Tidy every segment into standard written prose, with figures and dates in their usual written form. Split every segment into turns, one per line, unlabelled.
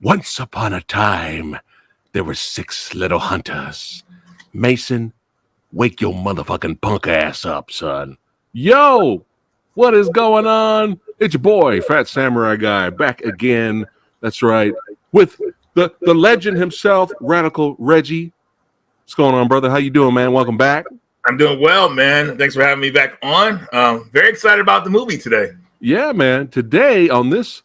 Once upon a time, there were 6 little hunters. Mason, wake your motherfucking punk ass up, son. Yo, what is going on? It's your boy, Fat Samurai Guy, back again. That's right, with the legend himself, Radical Reggie. What's going on, brother? How you doing, man? Welcome back.
I'm doing well, man. Thanks for having me back on. Very excited about the movie today.
Yeah, man. Today on this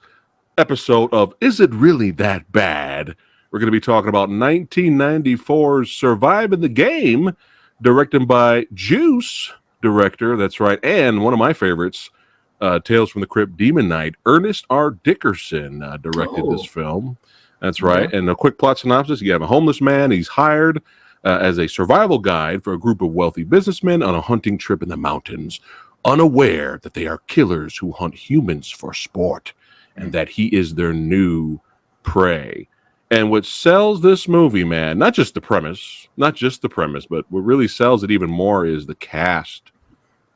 episode of Is It Really That Bad? We're going to be talking about 1994's Surviving the Game, directed by Juice director, that's right, and one of my favorites, Tales from the Crypt Demon Knight, Ernest R. Dickerson directed this film. That's right. And a quick plot synopsis: you have a homeless man. He's hired as a survival guide for a group of wealthy businessmen on a hunting trip in the mountains, unaware that they are killers who hunt humans for sport and that he is their new prey. And what sells this movie, man, not just the premise, but what really sells it even more is the cast.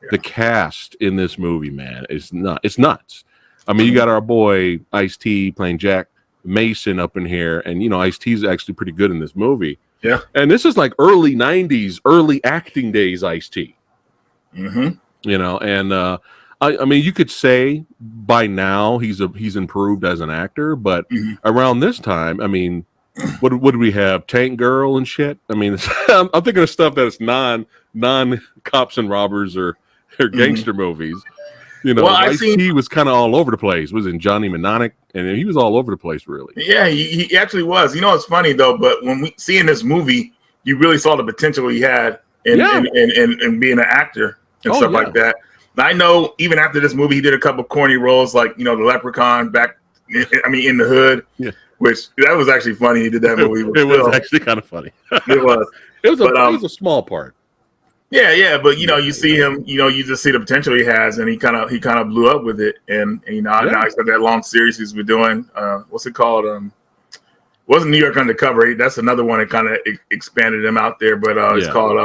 Yeah. The cast in this movie, man, it's nuts. I mean, you got our boy Ice-T playing Jack Mason up in here, and you know, Ice-T is actually pretty good in this movie.
Yeah.
And this is like early 90s, early acting days Ice-T.
Mm-hmm.
You know, and I mean, you could say by now he's improved as an actor, but around this time, I mean, what do we have? Tank Girl and shit. I mean, I'm thinking of stuff that is non cops and robbers or gangster movies. You know, well, he was kind of all over the place. Was in Johnny Mnemonic, and he was all over the place, really.
Yeah, he actually was. You know, it's funny though, but when we see in this movie, you really saw the potential he had in being an actor and stuff like that. I know even after this movie, he did a couple corny roles like, you know, the Leprechaun in the Hood, which that was actually funny. He did that movie.
It was actually kind of funny.
It was.
It was a small part.
Yeah, but you know, you see him, you know, you just see the potential he has, and he kind of blew up with it, and you know, now he's got that long series he's been doing. What's it called? Wasn't New York Undercover? That's another one that kind of expanded him out there, but it's called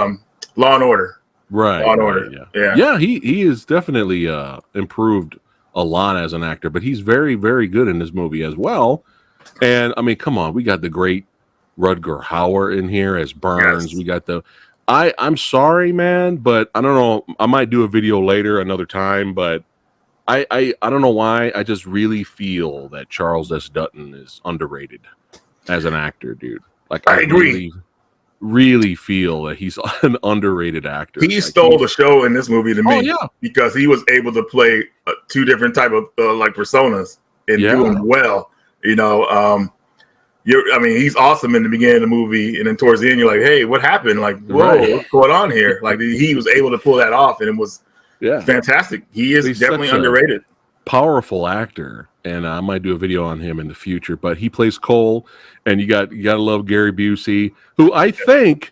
Law and Order.
Right.
Law and Order.
Yeah. He is definitely improved a lot as an actor, but he's very, very good in this movie as well. And I mean, come on, we got the great Rutger Hauer in here as Burns. Yes. We got I'm sorry, man, but I don't know. I might do a video later, another time, but I don't know why. I just really feel that Charles S. Dutton is underrated as an actor, dude. Like
I agree.
Really feel that he's an underrated actor.
He stole the show in this movie to me because he was able to play 2 different type of like personas and do them well. You know, he's awesome in the beginning of the movie, and then towards the end, you're like, hey, what happened? Like, whoa, what's going on here? Like, he was able to pull that off, and it was fantastic. He's definitely underrated.
Powerful actor, and I might do a video on him in the future. But he plays Cole, and you gotta love Gary Busey, who I think.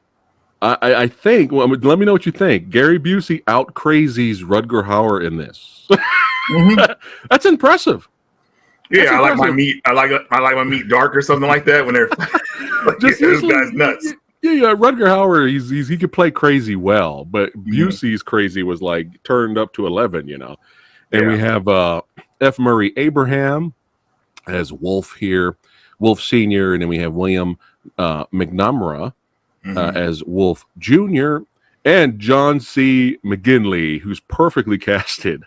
I think. Well, let me know what you think. Gary Busey out crazies Rutger Hauer in this. That's impressive.
Yeah, I like my meat. I like my meat dark or something like that. When they're like, this guy's nuts.
Yeah. Rutger Hauer, he could play crazy well, but Busey's crazy was like turned up to 11. You know. And we have F. Murray Abraham as Wolf here, Wolf Sr., and then we have William McNamara as Wolf Jr., and John C. McGinley, who's perfectly casted.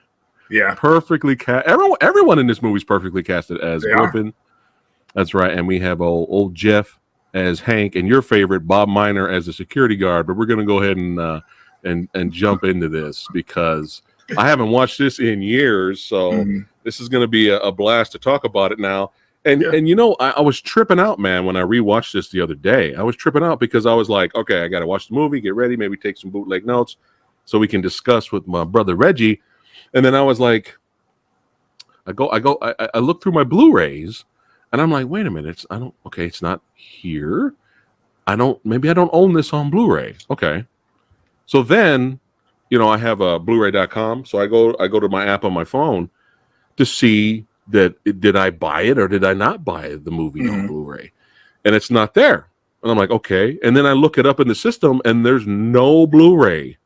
Yeah.
Perfectly cast. Everyone in this movie is perfectly casted as Griffin. That's right. And we have old Jeff as Hank, and your favorite, Bob Miner, as a security guard. But we're going to go ahead and jump into this because I haven't watched this in years, so this is going to be a blast to talk about it now. And you know, I was tripping out, man, when I rewatched this the other day. I was tripping out because I was like, okay, I got to watch the movie, get ready, maybe take some bootleg notes so we can discuss with my brother Reggie. And then I was like, I look through my Blu-rays, and I'm like, wait a minute, it's not here. Maybe I don't own this on Blu-ray. Okay, so then. You know, I have a Blu-ray.com, so I go to my app on my phone to see that did I buy it or did I not buy the movie on Blu-ray, and it's not there. And I'm like, okay. And then I look it up in the system, and there's no Blu-ray.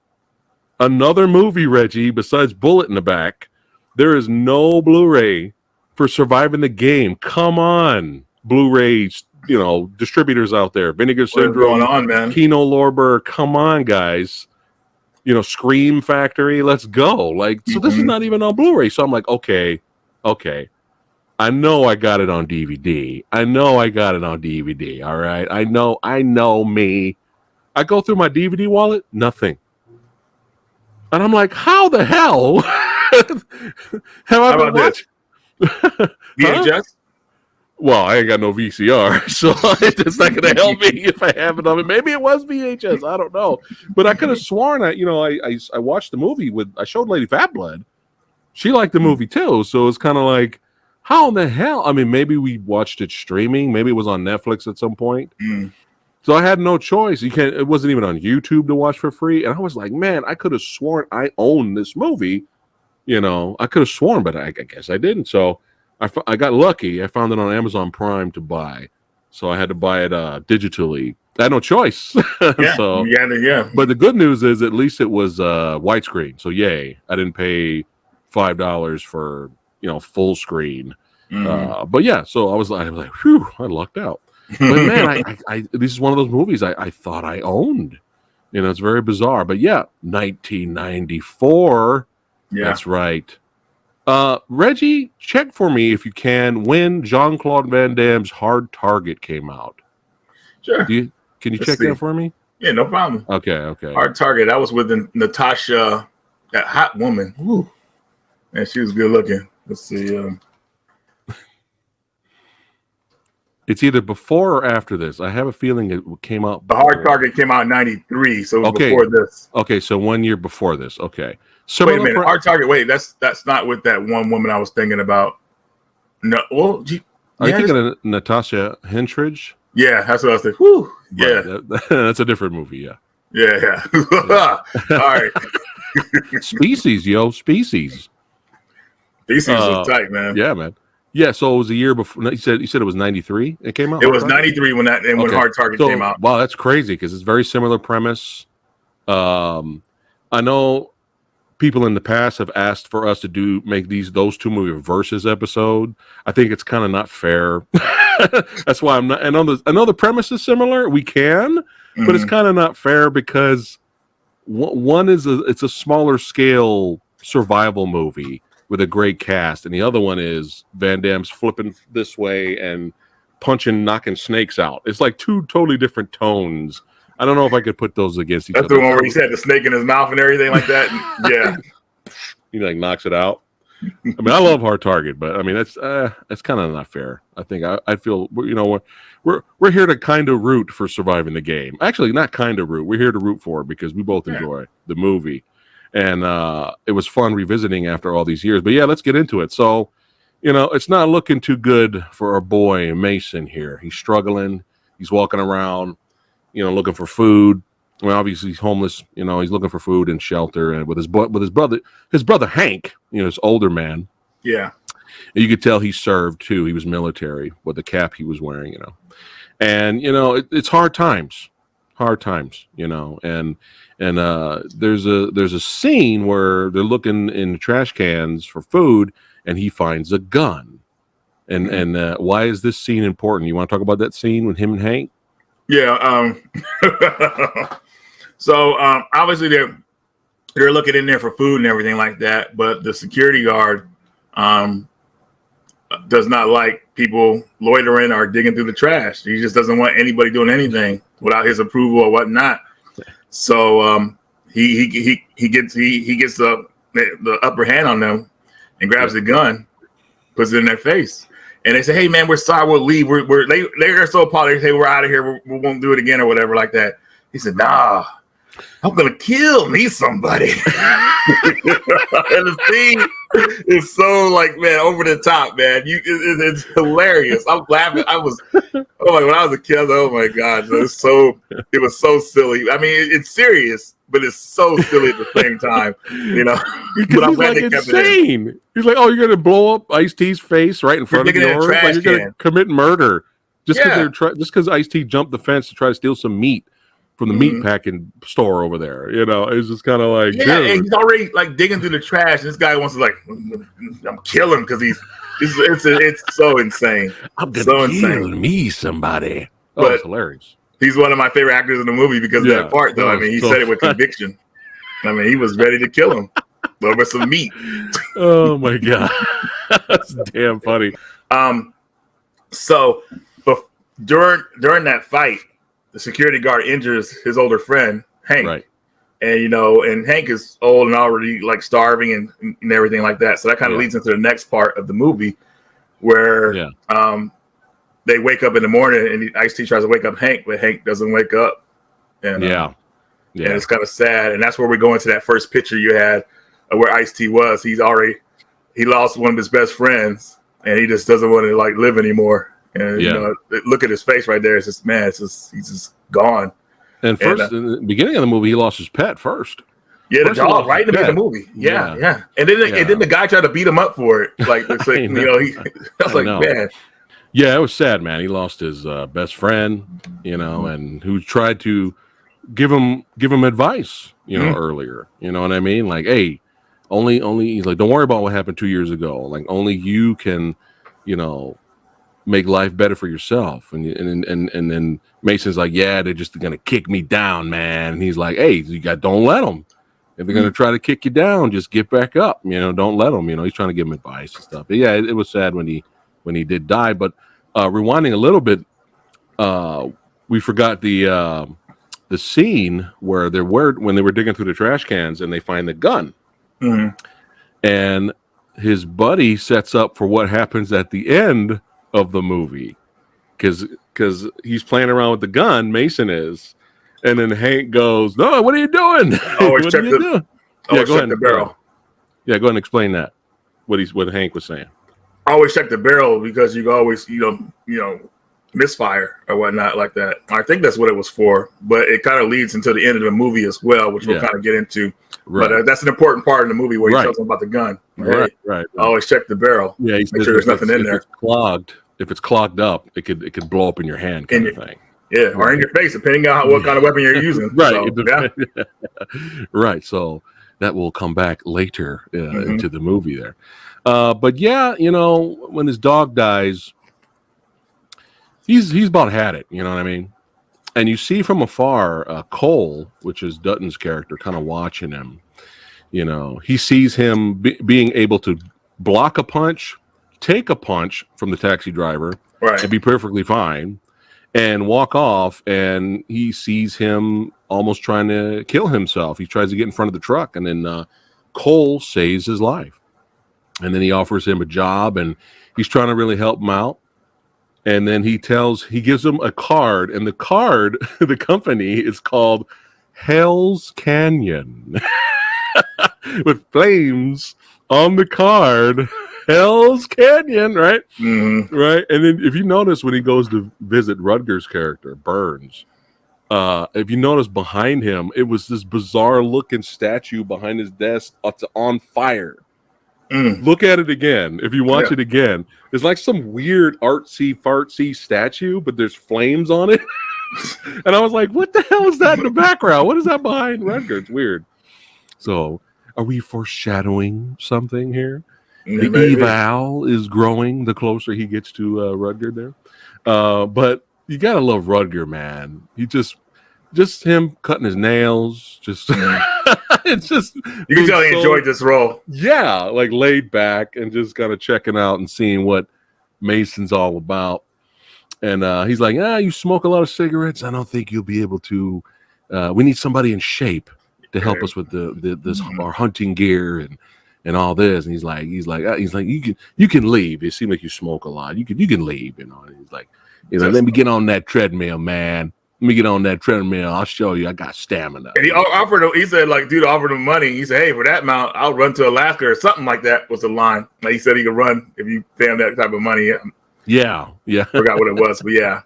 Another movie, Reggie, besides Bullet in the Back, there is no Blu-ray for Surviving the Game. Come on. Blu-ray, distributors out there. Vinegar Syndrome,
going on, man?
Kino Lorber, come on, guys. Scream Factory, let's go. Like, so this is not even on Blu-ray. So I'm like, okay. I know I got it on DVD. All right. I know me. I go through my DVD wallet, nothing. And I'm like, how the hell have I been watching?
VHS?
Well, I ain't got no VCR, so it's not going to help me if I have it on it. Maybe it was VHS. I don't know. But I could have sworn I watched the movie I showed Lady Fat Blood. She liked the movie too. So it's kind of like, how in the hell? I mean, maybe we watched it streaming. Maybe it was on Netflix at some point. So I had no choice. It wasn't even on YouTube to watch for free. And I was like, man, I could have sworn I owned this movie. I could have sworn, but I guess I didn't. So I got lucky. I found it on Amazon Prime to buy. So I had to buy it digitally. I had no choice.
Yeah,
so,
yeah.
But the good news is at least it was widescreen. So yay. I didn't pay $5 for, full screen. But yeah, so I was like, whew, I lucked out. But man, this is one of those movies I thought I owned. It's very bizarre. But yeah, 1994. Yeah. That's right. Reggie, check for me if you can when Jean-Claude Van Damme's Hard Target came out.
Sure.
Can you check that for me?
Yeah, no problem.
Okay.
Hard Target. That was with Natasha, that hot woman. Woo. And she was good looking. Let's see.
It's either before or after this. I have a feeling it came out.
The Hard Target came out in 93, so it was before this.
Okay, so 1 year before this. Okay.
So wait a minute, Hard Target. Wait, that's not with that one woman I was thinking about. No, well,
are you thinking of Natasha Henstridge?
Yeah, that's what I was thinking. Whew, yeah,
that's a different movie. Yeah.
Yeah. All right.
Species.
Species was tight, man.
Yeah, man. Yeah, so it was a year before. You said it was 93. It came out.
It was 93 when Hard Target came out.
Wow, that's crazy because it's very similar premise. I know people in the past have asked for us to make those two movie versus episode. I think it's kind of not fair. That's why I'm not. And I know the premise is similar. We can, but it's kind of not fair because one is it's a smaller scale survival movie with a great cast, and the other one is Van Damme's flipping this way and knocking snakes out. It's like two totally different tones. I don't know if I could put those against each other.
That's the one where he said the snake in his mouth and everything like that. Yeah,
he knocks it out. I mean, I love Hard Target, but I mean that's kind of not fair. I think I feel we're here to kind of root for surviving the game. Actually, not kind of root. We're here to root for it because we both enjoy the movie. And it was fun revisiting after all these years. But yeah, let's get into it. So, it's not looking too good for our boy Mason here. He's struggling. He's walking around, looking for food. I mean, obviously he's homeless. He's looking for food and shelter. And with his brother Hank, his older man.
Yeah.
And you could tell he served too. He was military with the cap he was wearing. And it's hard times. And there's a scene where they're looking in trash cans for food, and he finds a gun. And why is this scene important? You want to talk about that scene with him and Hank?
Yeah. So obviously they're looking in there for food and everything like that, but the security guard does not like people loitering or digging through the trash. He just doesn't want anybody doing anything without his approval or whatnot. So he gets the upper hand on them and grabs the gun, puts it in their face, and they say, "Hey man, we're sorry, we'll leave. They're so apologetic. Hey, we're out of here. We won't do it again or whatever like that." He said, "Nah, I'm gonna kill me somebody." And the scene is so man over the top, man. It's hilarious. I'm laughing. When I was a kid, I was like, oh my gosh, it was so silly. I mean, it's serious, but it's so silly at the same time, But I'm glad they kept it in.
He's like, oh, you're gonna blow up Ice-T's face right in front of yours? Like you're gonna commit murder just because Ice-T jumped the fence to try to steal some meat from the meat packing store over there. It's just kind of like,
and he's already digging through the trash. And this guy wants to I'm kill him because he's It's so insane.
I'm gonna kill me somebody. Oh, it's hilarious.
He's one of my favorite actors in the movie because of that part, though. I mean, he said it with conviction. I mean, he was ready to kill him over some meat.
Oh my god, that's damn funny.
So during that fight, the security guard injures his older friend Hank,
right?
And and Hank is old and already like starving and everything like that. So that kind of leads into the next part of the movie, where they wake up in the morning and Ice-T tries to wake up Hank, but Hank doesn't wake up. And and it's kind of sad. And that's where we go into that first picture you had of where Ice-T was. He lost one of his best friends, and he just doesn't want to like live anymore. And look at his face right there. It's just he's just gone.
And first, in the beginning of the movie, he lost his pet first.
Yeah, the dog right in the beginning of the movie. Yeah. And then the guy tried to beat him up for it. Like, I was like, man.
Yeah, it was sad, man. He lost his best friend, and who tried to give him advice, earlier. You know what I mean? Like, hey, only he's like, don't worry about what happened 2 years ago. Like, only you can, make life better for yourself. And then Mason's like, yeah, they're just gonna kick me down, man. And he's like, hey, don't let them. If they're gonna try to kick you down, just get back up. Don't let them. He's trying to give him advice and stuff. But yeah, it was sad when he did die. But rewinding a little bit, we forgot the scene where when they were digging through the trash cans and they find the gun, and his buddy sets up for what happens at the end of the movie, because he's playing around with the gun. Mason is, and then Hank goes, "No, what are you doing?
Always check the barrel."
Yeah, go ahead and explain that. What Hank was saying.
Always check the barrel because you always misfire or whatnot like that. I think that's what it was for, but it kind of leads into the end of the movie as well, which we'll kind of get into. Right. But that's an important part in the movie where he tells them about the gun.
Right.
Always check the barrel.
Yeah,
make sure there's nothing in there.
If it's clogged up, it could blow up in your hand, kind of thing.
Yeah, or in your face, depending on what kind of weapon you're using.
Right. So, right. So that will come back later into the movie there. But yeah, when his dog dies, he's about had it. You know what I mean? And you see from afar, Cole, which is Dutton's character, kind of watching him. He sees him being able to block a punch, take a punch from the taxi driver, and be perfectly fine, and walk off. And he sees him almost trying to kill himself. He tries to get in front of the truck, and then Cole saves his life. And then he offers him a job, and he's trying to really help him out. And then he gives him a card, and the card, the company is called Hell's Canyon with flames on the card. Hell's Canyon, right? Right. And then if you notice when he goes to visit Rutger's character, Burns, if you notice behind him, it was this bizarre looking statue behind his desk. It's on fire. Look at it again. If you watch it again, it's like some weird artsy fartsy statue, but there's flames on it. And I was like, what the hell is that in the background? What is that behind Rutger? It's weird. So are we foreshadowing something here? The evil is growing the closer he gets to Rutger there. But you gotta love Rutger, man. He just him cutting his nails, it's just
you can tell he enjoyed this role.
Yeah, like laid back and just kind of checking out and seeing what Mason's all about. And he's like, you smoke a lot of cigarettes. I don't think you'll be able to. We need somebody in shape to help us with this our hunting gear and all this. And he's like, you can leave. It seems like you smoke a lot. You can leave. And he's like, let me get on that treadmill, man. Let me get on that treadmill. I'll show you. I got stamina.
And he said, like, dude offered him money. He said, hey, for that amount, I'll run to Alaska or something like that was the line. Like he said he could run if you pay him that type of money.
Yeah.
Forgot what it was, but yeah.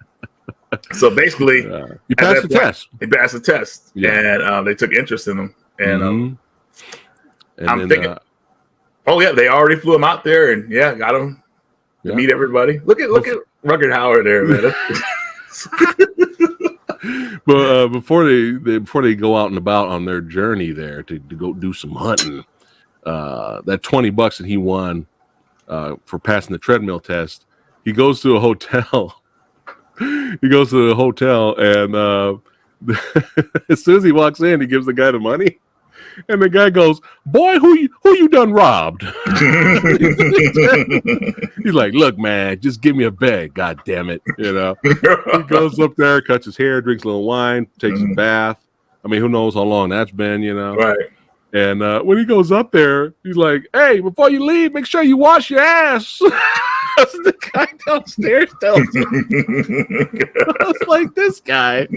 So basically,
he passed the test.
He passed the test, and they took interest in him. And, and I'm thinking, they already flew him out there, and got him to meet everybody. Look at Rutger Hauer there, man.
But before they go out and about on their journey there to go do some hunting, that $20 that he won for passing the treadmill test. He goes to a hotel. He goes to the hotel, and as soon as he walks in, he gives the guy the money. And the guy goes, "Boy, who you done robbed?" He's like, "Look, man, just give me a bag, god damn it." You know. He goes up there, cuts his hair, drinks a little wine, takes a bath. I mean, who knows how long that's been, you know?
Right.
And when he goes up there, he's like, "Hey, before you leave, make sure you wash your ass." The guy downstairs tells him. I was like, this guy.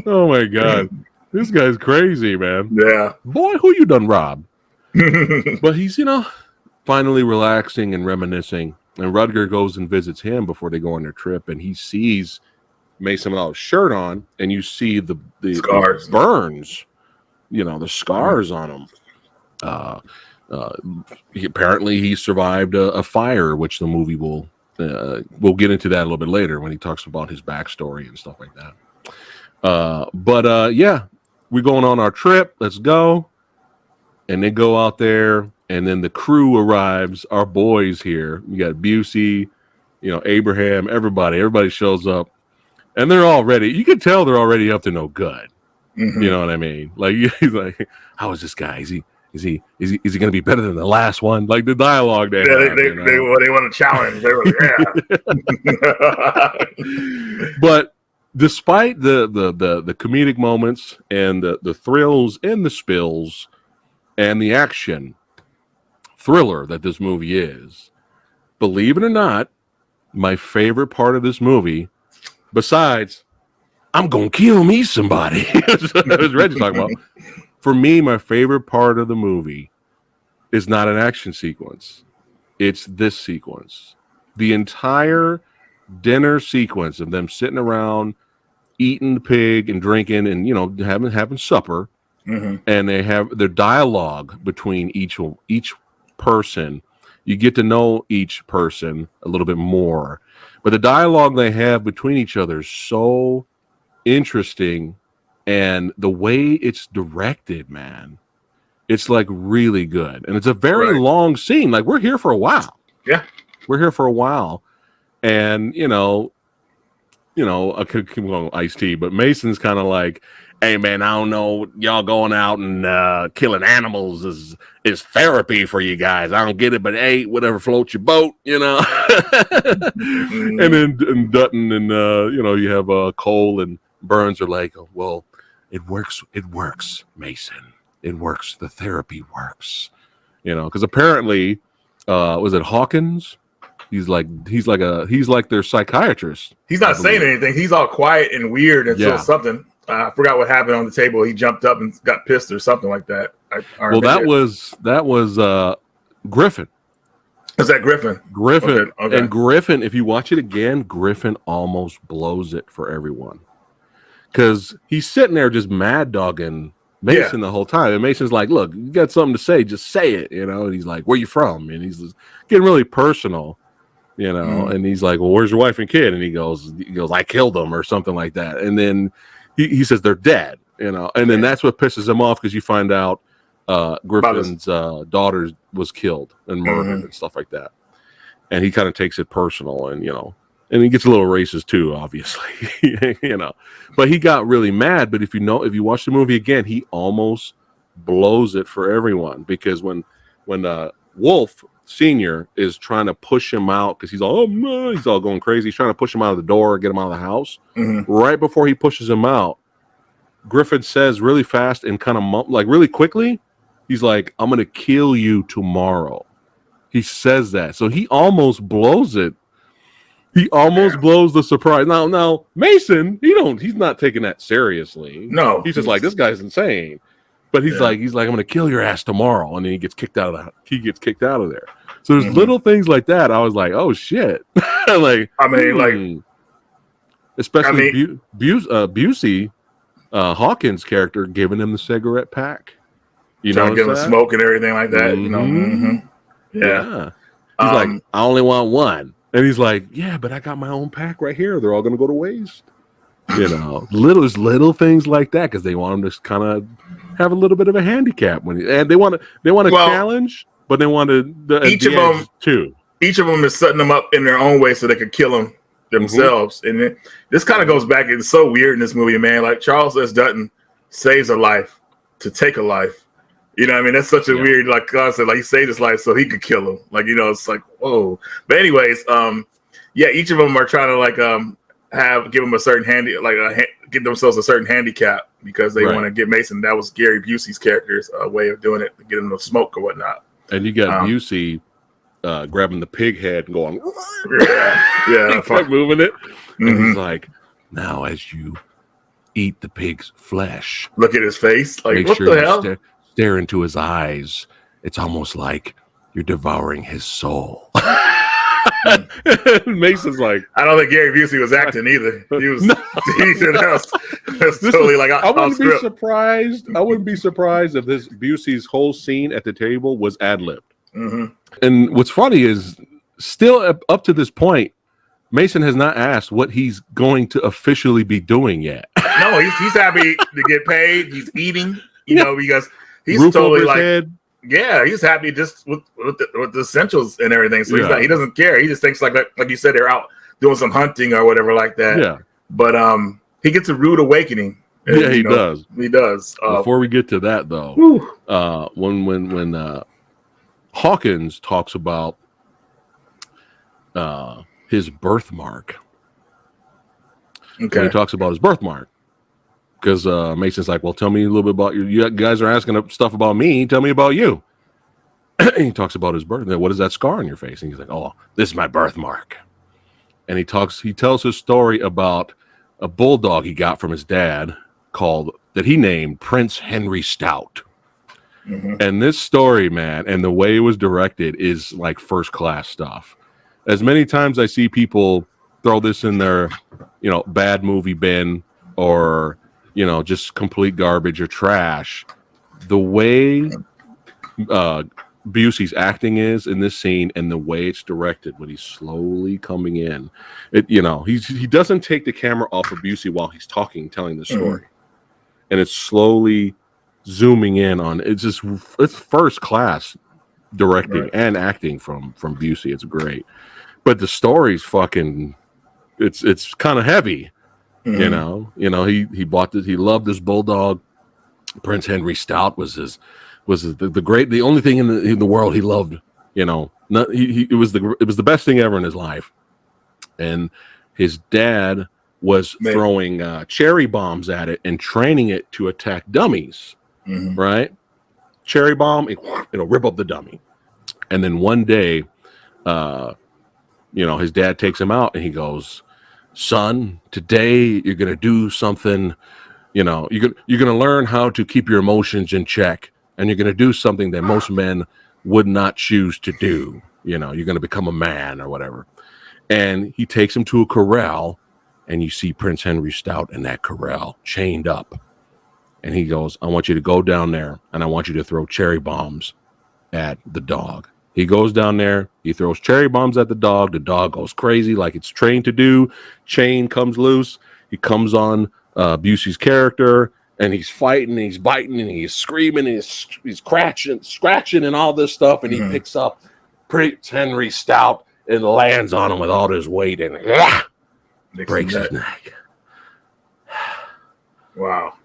Oh my god. This guy's crazy, man.
Yeah.
Boy, who you done robbed? But he's, finally relaxing and reminiscing. And Rutger goes and visits him before they go on their trip. And he sees Mason without a shirt on. And you see the
scars,
the burns, the scars on him. Apparently he survived a fire, which the movie we'll get into that a little bit later when he talks about his backstory and stuff like that. Yeah. We're going on our trip. Let's go. And they go out there, and then the crew arrives. Our boys here. We got Busey, Abraham, everybody shows up. And they're all ready. You can tell they're already up to no good. Mm-hmm. You know what I mean? Like, he's like, how is this guy? Is he going to be better than the last one? Like the dialogue they have,
they want to challenge. They were, yeah.
But despite the comedic moments and the thrills and the spills and the action thriller that this movie is, believe it or not, my favorite part of this movie, besides I'm gonna kill me somebody, as Reggie talking about, for me, my favorite part of the movie is not an action sequence. It's this sequence. The entire dinner sequence of them sitting around eating the pig and drinking and having supper, and they have their dialogue between each person. You get to know each person a little bit more, but the dialogue they have between each other is so interesting, and the way it's directed, man, it's like really good, and it's a very long scene. Like, we're here for a while.
Yeah,
we're here for a while, and I could keep going Ice-T, but Mason's kind of like, "Hey man, I don't know, y'all going out and killing animals is therapy for you guys. I don't get it, but hey, whatever floats your boat, And then Dutton and you have Cole and Burns are like, "Oh, well, it works, Mason. It works. The therapy works." Because apparently, was it Hawkins? He's like their psychiatrist.
He's not saying anything. He's all quiet and weird until something. I forgot what happened on the table. He jumped up and got pissed or something like that.
That was Griffin.
Is that Griffin?
Griffin. Okay. And Griffin, if you watch it again, Griffin almost blows it for everyone. Because he's sitting there just mad dogging Mason the whole time. And Mason's like, "Look, you got something to say, just say it." And he's like, "Where you from?" And he's just getting really personal. And he's like, "Well, where's your wife and kid?" And he goes, "I killed them," or something like that. And then he says they're dead, and then that's what pisses him off, because you find out Griffin's daughter was killed and murdered and stuff like that. And he kind of takes it personal, and he gets a little racist too, obviously, But he got really mad. But if you watch the movie again, he almost blows it for everyone, because when Wolf Senior is trying to push him out, because he's all going crazy. He's trying to push him out of the door, get him out of the house. Right before he pushes him out, Griffin says really fast and kind of like really quickly, he's like, "I'm gonna kill you tomorrow." He says that, so he almost blows it. He almost blows the surprise. Now Mason, he's not taking that seriously.
No,
he's just like, this guy's insane. But he's like, "I'm gonna kill your ass tomorrow," and then he gets kicked out of there. So there's little things like that. I was like, "Oh shit!" Especially Busey, Hawkins' character, giving him the cigarette pack.
Trying to give him smoke and everything like that.
Yeah. He's like, "I only want one," and he's like, "Yeah, but I got my own pack right here. They're all gonna go to waste." Little things like that, because they want him to kind of have a little bit of a handicap and they want to challenge, but they want to
each of them each of them is setting them up in their own way so they could kill them themselves. And this kind of goes back. It's so weird in this movie, man. Like Charles S. Dutton saves a life to take a life. You know what I mean? That's such a weird like concept. Like he saved his life so he could kill him. Like, you know, it's like, whoa. But anyways, each of them are trying to like give them a certain get themselves a certain handicap because they want to get Mason. That was Gary Busey's character's way of doing it, to get him to smoke or whatnot.
And you got Busey grabbing the pig head and going,
he
kept moving it. And he's like, now as you eat the pig's flesh,
look at his face. Like, what the hell?
Stare into his eyes. It's almost like you're devouring his soul. Mason's like,
I don't think Gary Busey was acting either. He was that's totally like
I wouldn't be surprised. I wouldn't be surprised if this Busey's whole scene at the table was ad-libbed. And what's funny is still up to this point, Mason has not asked what he's going to officially be doing yet.
No, he's happy to get paid. He's eating, you know, because he's
Roof
totally
over his
like,
head.
yeah, he's happy just with the essentials and everything. So he doesn't care. He just thinks like you said, they're out doing some hunting or whatever like that.
Yeah.
But he gets a rude awakening. And,
yeah, he does.
He does.
Before we get to that though, when Hawkins talks about his birthmark.
Okay.
When he talks about his birthmark. Because Mason's like, well, tell me a little bit about you guys are asking stuff about me. Tell me about you. And he talks about his birth. What is that scar on your face? And he's like, oh, this is my birthmark. And he tells his story about a bulldog he got from his dad that he named Prince Henry Stout. And this story, man, and the way it was directed is like first class stuff. As many times I see people throw this in their, bad movie bin or, just complete garbage or trash. The way Busey's acting is in this scene and the way it's directed when he's slowly coming in, he doesn't take the camera off of Busey while he's telling the story. And it's slowly zooming in on it's first class directing and acting from Busey. It's great. But the story's fucking it's kind of heavy. He bought this, he loved this bulldog. Prince Henry Stout was the only thing in the world he loved. It was the best thing ever in his life. And his dad was throwing cherry bombs at it and training it to attack dummies. Right? Cherry bomb, it'll rip up the dummy. And then one day, his dad takes him out and he goes, son, today you're going to do something, you're going to learn how to keep your emotions in check. And you're going to do something that most men would not choose to do. You're going to become a man or whatever. And he takes him to a corral and you see Prince Henry Stout in that corral chained up. And he goes, I want you to go down there and I want you to throw cherry bombs at the dog. He goes down there, he throws cherry bombs at the dog goes crazy like it's trained to do. Chain comes loose. He comes on Busey's character and he's fighting, and he's biting, and he's screaming, and he's scratching and all this stuff. And he picks up Prince Henry Stout and lands on him with all his weight and breaks his neck.
Wow.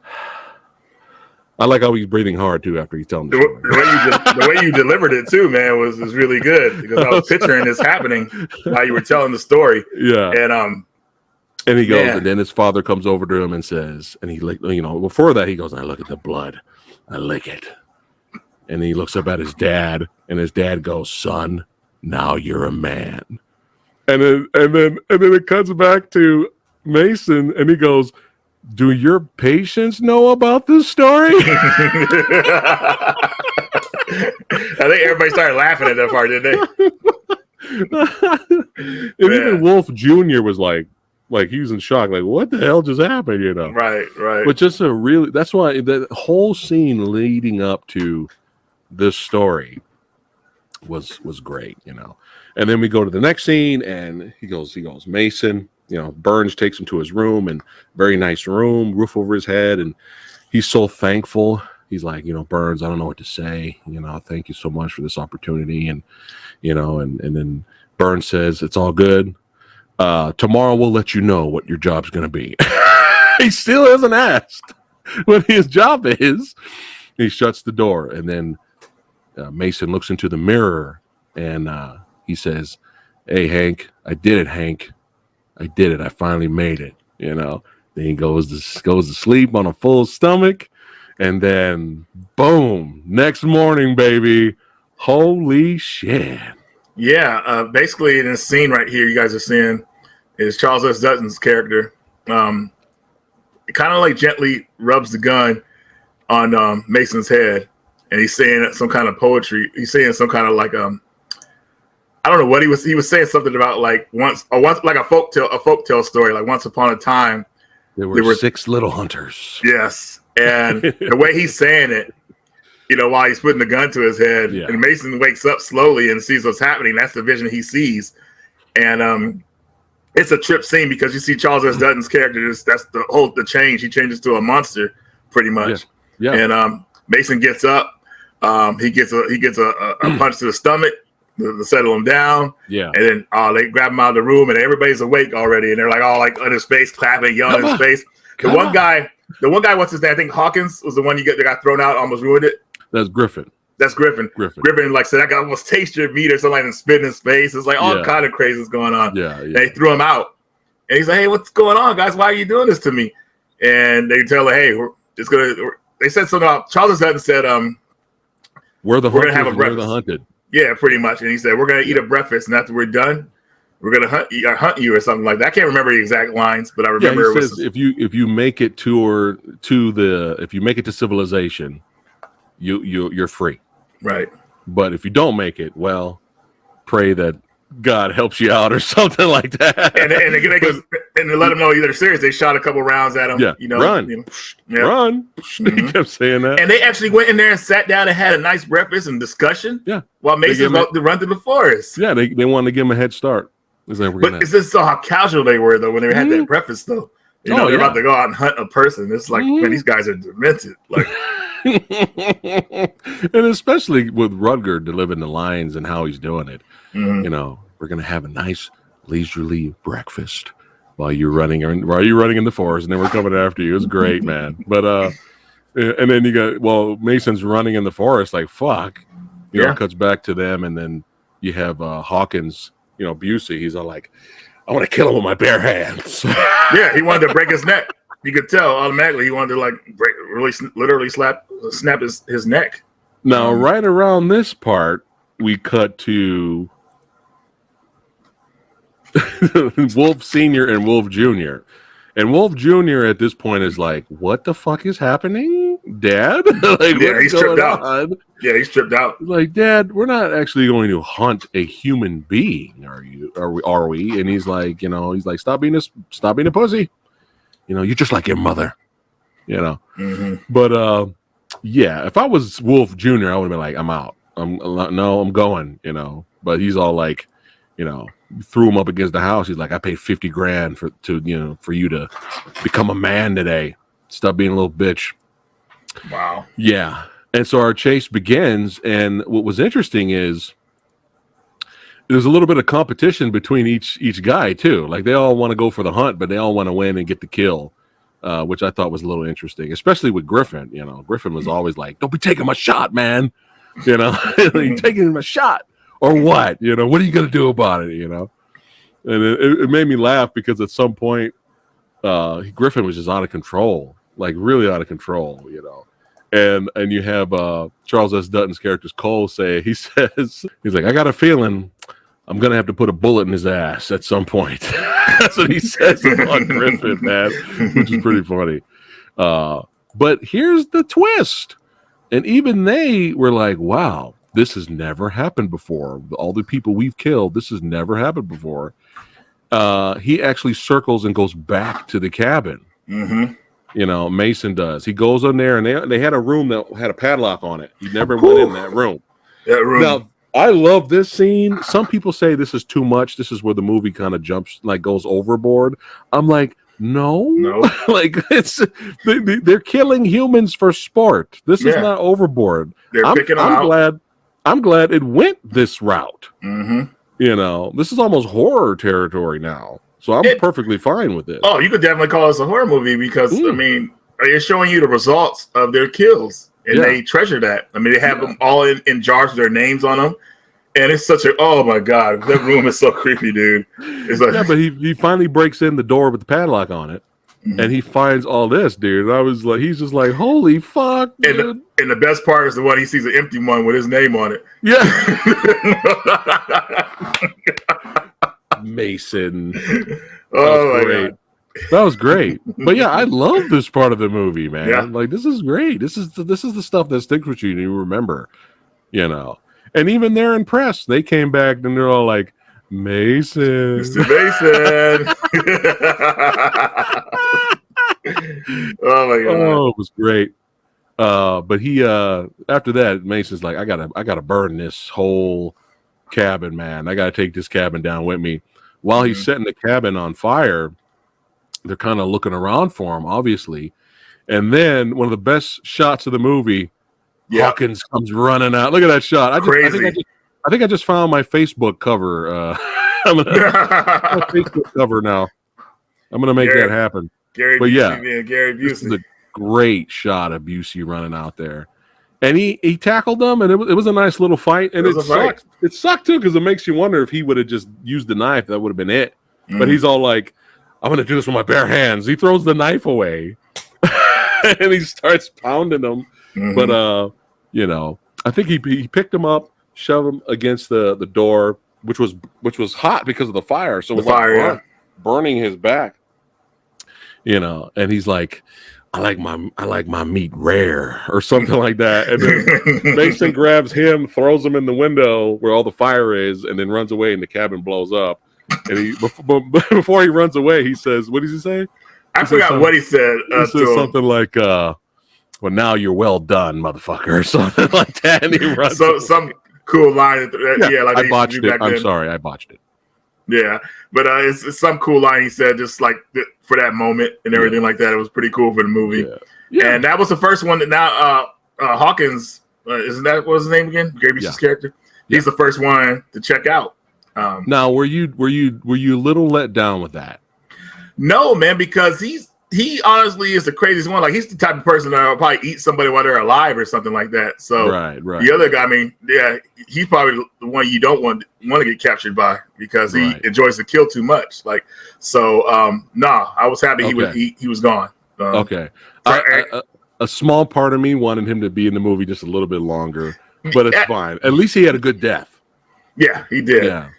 I like how he's breathing hard too after he's telling the
story. The way you delivered it too, man, was really good because I was picturing this happening while you were telling the story.
Yeah.
And
he goes, and then his father comes over to him and says, and he before that he goes, I look at the blood, I lick it, and he looks up at his dad, and his dad goes, son, now you're a man. And then it cuts back to Mason, and he goes, do your patients know about this story?
I think everybody started laughing at that part, didn't
they? And even Wolf Jr. was like he was in shock, like, what the hell just happened,
Right.
But just that's why the whole scene leading up to this story was great, And then we go to the next scene, and he goes, Mason. Burns takes him to his room, and very nice room, roof over his head, and he's so thankful. He's like, Burns, I don't know what to say. Thank you so much for this opportunity, and and then Burns says, it's all good. Tomorrow we'll let you know what your job's going to be. He still hasn't asked what his job is. He shuts the door, and then Mason looks into the mirror, and he says, hey, Hank, I did it, Hank. I did it. I finally made it, you know. Then he goes to sleep on a full stomach, and then boom, next morning, baby. Holy shit.
Yeah, basically in this scene right here you guys are seeing is Charles S. Dutton's character. It kind of like gently rubs the gun on Mason's head, and he's saying some kind of poetry. He's saying some kind of like I don't know what he was saying something about like once like a folktale story, like once upon a time
there were 6 little hunters.
Yes. And the way he's saying it, you know, while he's putting the gun to his head, and Mason wakes up slowly and sees what's happening. That's the vision he sees. And it's a trip scene because you see Charles S. Dutton's character. That's the change. He changes to a monster pretty much. Yeah. And Mason gets up. He gets a punch to the stomach to settle him down. Yeah. And then they grab him out of the room, and everybody's awake already, and they're like all like in his face, clapping, yelling in his face. The one guy, what's his name? I think Hawkins was the one that got thrown out, almost ruined it.
That's Griffin.
Griffin like said, I got almost taste your meat or something, and spit in his face. It's like all kind of crazy is going on. Yeah. And they threw him out, and he's like, "Hey, what's going on, guys? Why are you doing this to me?" And they tell her, "Hey, they said something about Charles Dutton said,
we're gonna have a breakfast. We're the hunted."
Yeah, pretty much. And he said, we're gonna eat a breakfast, and after we're done, we're gonna hunt you or something like that. I can't remember the exact lines, but I remember
he says, if you make it if you make it to civilization, you're free.
Right.
But if you don't make it, well, pray that God helps you out or something like that.
And they let him know they're serious. They shot a couple rounds at him.
Yeah, run. Run. He kept saying that.
And they actually went in there and sat down and had a nice breakfast and discussion.
Yeah.
While Mason's about to run through the forest.
Yeah, they wanted to give him a head start.
It's just so how casual they were though when they had that breakfast though. You know, they're about to go out and hunt a person. It's like, man, these guys are demented. Like,
and especially with Rutger delivering the lines and how he's doing it. You know, we're gonna have a nice leisurely breakfast while you're running in the forest, and then we're coming after you. It's great, man. But and then you got Mason's running in the forest like fuck. You know, cuts back to them, and then you have Hawkins. You know, Busey. He's all like, I want to kill him with my bare hands.
Yeah, he wanted to break his neck. You could tell automatically he wanted to like literally snap his neck.
Now, right around this part, we cut to Wolf Sr. and Wolf Jr. And Wolf Jr. at this point is like, what the fuck is happening, Dad? Like,
he's tripped out. Yeah, he's tripped out.
Like, Dad, we're not actually going to hunt a human being, are we? And he's like, stop being a pussy. You know, you're just like your mother. You know. But yeah, if I was Wolf Jr., I would have been like, I'm out. I'm going, you know. But he's all like, you know, threw him up against the house. He's like, I paid $50,000 for you to become a man today. Stop being a little bitch.
Wow.
Yeah. And so our chase begins, and what was interesting is there's a little bit of competition between each guy too. Like they all want to go for the hunt, but they all want to win and get the kill, which I thought was a little interesting, especially with Griffin. You know, Griffin was always like, "Don't be taking my shot, man." You know, you're taking my shot or what? You know, what are you gonna do about it? You know, and it made me laugh because at some point, Griffin was just out of control, like really out of control. You know. And you have Charles S. Dutton's character's Cole he's like, I got a feeling I'm gonna have to put a bullet in his ass at some point. That's what he says on Griffin, man, which is pretty funny. But here's the twist, and even they were like, wow, this has never happened before. All the people we've killed, this has never happened before. He actually circles and goes back to the cabin. You know, Mason does. He goes in there, and they had a room that had a padlock on it. He never went in that room. Now, I love this scene. Some people say this is too much. This is where the movie kind of goes overboard. I'm like, no. Like they're killing humans for sport. This is not overboard.
They're picking them out.
I'm glad it went this route. You know, this is almost horror territory now. So I'm perfectly fine with it.
Oh, you could definitely call this a horror movie because, I mean, it's showing you the results of their kills. And they treasure that. I mean, they have them all in jars with their names on them. And it's such a, oh my God, that room is so creepy, dude. It's like,
but he finally breaks in the door with the padlock on it. And he finds all this, dude. And I was like, he's just like, holy fuck, dude.
And the best part is the one he sees an empty one with his name on it.
Yeah. Mason.
Oh my God.
That was great. But yeah, I love this part of the movie, man. Yeah. Like, this is great. This is the stuff that sticks with you and you remember, you know. And even they're impressed. They came back and they're all like, Mason.
Mr. Mason. Oh my God.
Oh, it was great. But he after that, Mason's like, I gotta burn this whole cabin, man. I gotta take this cabin down with me. While he's setting the cabin on fire, they're kind of looking around for him, obviously. And then one of the best shots of the movie, Hawkins comes running out. Look at that shot. I think I just found my Facebook cover. I'm gonna Facebook cover now. I'm gonna make that happen.
Gary Busey, Gary Busey.
This is a great shot of Busey running out there. And he tackled them, and it was a nice little fight. And it sucked. It sucked too, because it makes you wonder if he would have just used the knife, that would have been it. But he's all like, I'm gonna do this with my bare hands. He throws the knife away and he starts pounding them. But you know, I think he picked him up, shoved him against the door, which was hot because of the fire. So it was like burning his back. You know, and he's like, I like my meat rare or something like that. And then Mason grabs him, throws him in the window where all the fire is, and then runs away and the cabin blows up. And he before he runs away, he says, what does he say?
I forgot what he said.
He says something like, well, now you're well done, motherfucker, or something like that. And he runs away.
Some cool line. Like
I botched it. I'm sorry, I botched it.
Yeah, but it's some cool line he said, just like for that moment and everything like that. It was pretty cool for the movie. Yeah. And that was the first one that now Hawkins, isn't that what was his name again? Gary Busey's character. He's the first one to check out.
Now, were you a little let down with that?
No, man, because he honestly is the craziest one. Like, he's the type of person that will probably eat somebody while they're alive or something like that. So
right.
The other guy, I mean, he's probably the one you don't want to get captured by because he enjoys to kill too much. Like, so I was happy he was gone.
Okay. A small part of me wanted him to be in the movie just a little bit longer, but it's fine. At least he had a good death.
Yeah, he did.
Yeah.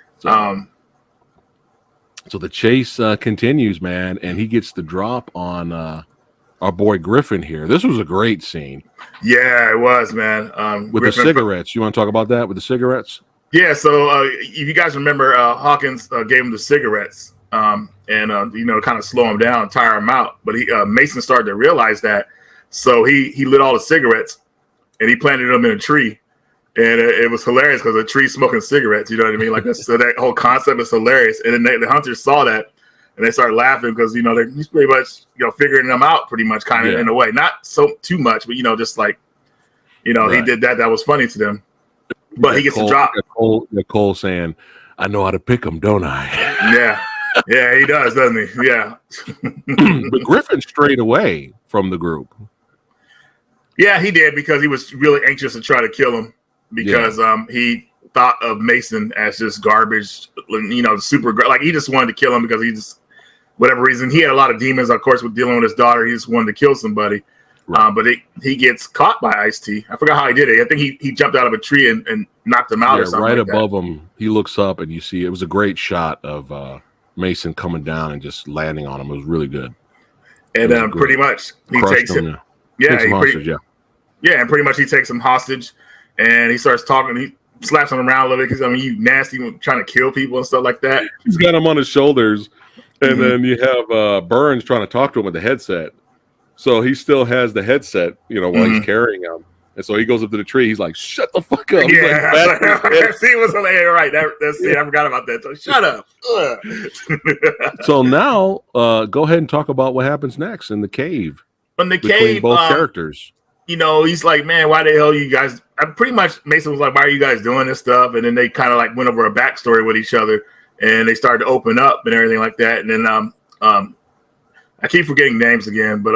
So the chase continues, man, and he gets the drop on our boy Griffin here. This was a great scene.
Yeah, it was, man.
With Griffin, the cigarettes. You want to talk about that with the cigarettes?
Yeah, so if you guys remember, Hawkins gave him the cigarettes and, kind of slow him down, tire him out. But Mason started to realize that. So he lit all the cigarettes and he planted them in a tree. And it was hilarious because a tree smoking cigarettes, you know what I mean? Like, so that whole concept is hilarious. And then the hunters saw that and they started laughing because, he's pretty much, figuring them out pretty much kind of in a way. Not so too much, but, just like, he did that. That was funny to them. But he gets the drop.
Cole saying, I know how to pick them, don't I?
Yeah, he does, doesn't he? Yeah.
But Griffin strayed away from the group. Yeah,
he did because he was really anxious to try to kill him. Because he thought of Mason as just garbage, super like he just wanted to kill him because he just whatever reason he had a lot of demons. Of course, with dealing with his daughter, he just wanted to kill somebody. Right. But he gets caught by Ice-T. I forgot how he did it. I think he jumped out of a tree and knocked him out or something. Right
above him, he looks up and you see it was a great shot of Mason coming down and just landing on him. It was really good.
And pretty much he takes him. And pretty much he takes him hostage. And he starts talking. He slaps him around a little bit because, you nasty trying to kill people and stuff like that.
He's got him on his shoulders. And then you have Burns trying to talk to him with the headset. So he still has the headset, while he's carrying him. And so he goes up to the tree. He's like, shut the fuck up.
Yeah. That scene was hilarious. Right. That scene, I forgot about that. So shut up.
So now go ahead and talk about what happens next in the cave.
In the
between
cave.
Both characters.
he's like, man, why the hell you guys? Pretty much Mason was like, why are you guys doing this stuff? And then they kind of like went over a backstory with each other, and they started to open up and everything like that. And then I keep forgetting names again, but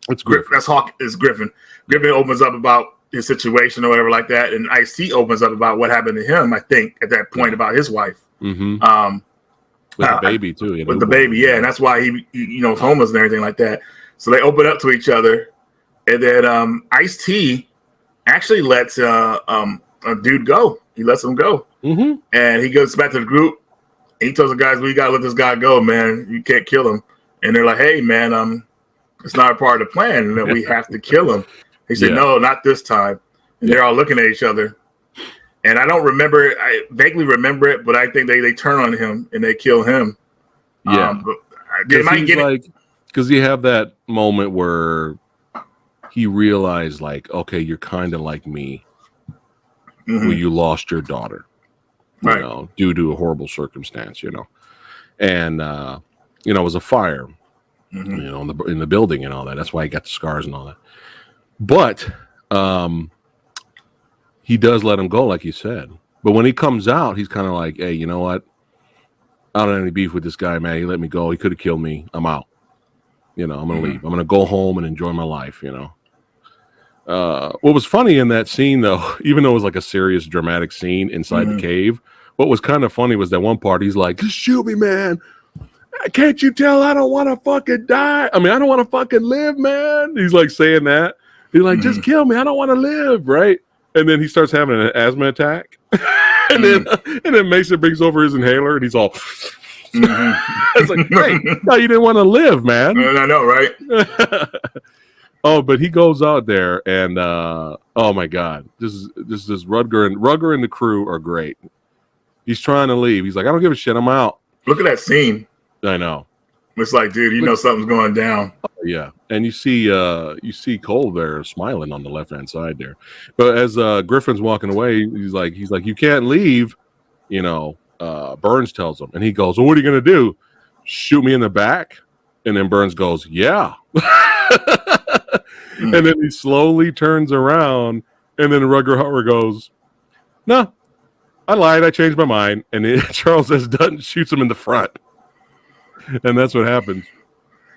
it's Griffin.
That's Hawk is Griffin. Griffin opens up about his situation or whatever like that, and Ice-T opens up about what happened to him. I think at that point about his wife,
with the baby too.
With the baby, yeah, and that's why he was homeless and everything like that. So they open up to each other, and then Ice-T actually lets a dude go. He lets him go, and he goes back to the group. And he tells the guys, "We gotta let this guy go, man. You can't kill him." And they're like, "Hey, man, it's not a part of the plan, and that we have to kill him." He said, "No, not this time." And they're all looking at each other. And I don't remember. I vaguely remember it, but I think they turn on him and they kill him.
Yeah,
but they might get
like, because you have that moment where he realized, like, okay, you're kind of like me, where you lost your daughter, right, due to a horrible circumstance, and it was a fire, in the building and all that. That's why he got the scars and all that. But he does let him go, like you said. But when he comes out, he's kind of like, hey, you know what? I don't have any beef with this guy, man. He let me go. He could have killed me. I'm out. I'm going to leave. I'm going to go home and enjoy my life, What was funny in that scene, though, even though it was like a serious, dramatic scene inside the cave, what was kind of funny was that one part, he's like, just shoot me, man. Can't you tell I don't want to fucking die? I mean, I don't want to fucking live, man. He's like saying that. He's like, just kill me. I don't want to live, right? And then he starts having an asthma attack. and then Mason brings over his inhaler, and he's all... It's like, great. No, you didn't want to live, man.
I know, right?
Oh, but he goes out there, and oh my God, this is Rutger and the crew are great. He's trying to leave. He's like, I don't give a shit. I'm out.
Look at that scene.
I know.
It's like, dude, you know something's going down.
Oh, yeah, and you see Cole there smiling on the left hand side there. But as Griffin's walking away, he's like, you can't leave. Burns tells him, and he goes, well, what are you gonna do? Shoot me in the back? And then Burns goes, yeah. And then he slowly turns around, and then Rutger Hauer goes, no, I lied. I changed my mind. And Charles S. Dutton shoots him in the front. And that's what happens.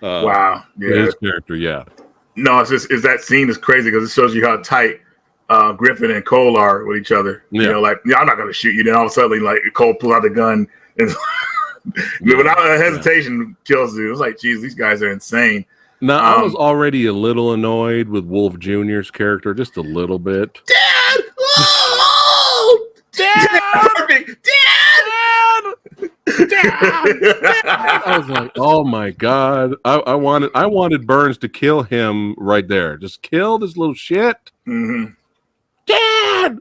Wow. Yeah.
His character, yeah.
No, it's that scene is crazy because it shows you how tight Griffin and Cole are with each other.
Yeah.
I'm not going to shoot you. Then all of a sudden, like, Cole pulls out the gun and without hesitation kills you. It's like, geez, these guys are insane.
Now, I was already a little annoyed with Wolf Jr.'s character, just a little bit.
Dad! Oh! Dad! Perfect! Dad!
I was like, oh my God. I wanted Burns to kill him right there. Just kill this little shit. Dad!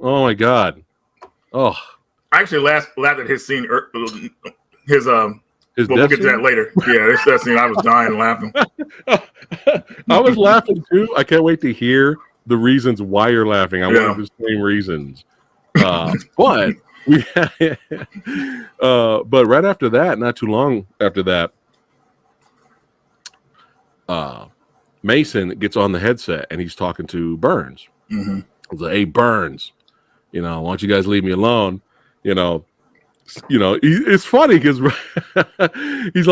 Oh my God. Oh.
I actually laughed at his scene, his we'll get to that later. Yeah, that scene, I was dying laughing.
I was laughing too. I can't wait to hear the reasons why you're laughing. I wanted the same reasons. But right after that, not too long after that, Mason gets on the headset and he's talking to Burns. He's like, hey, Burns, why don't you guys leave me alone? It's funny because he's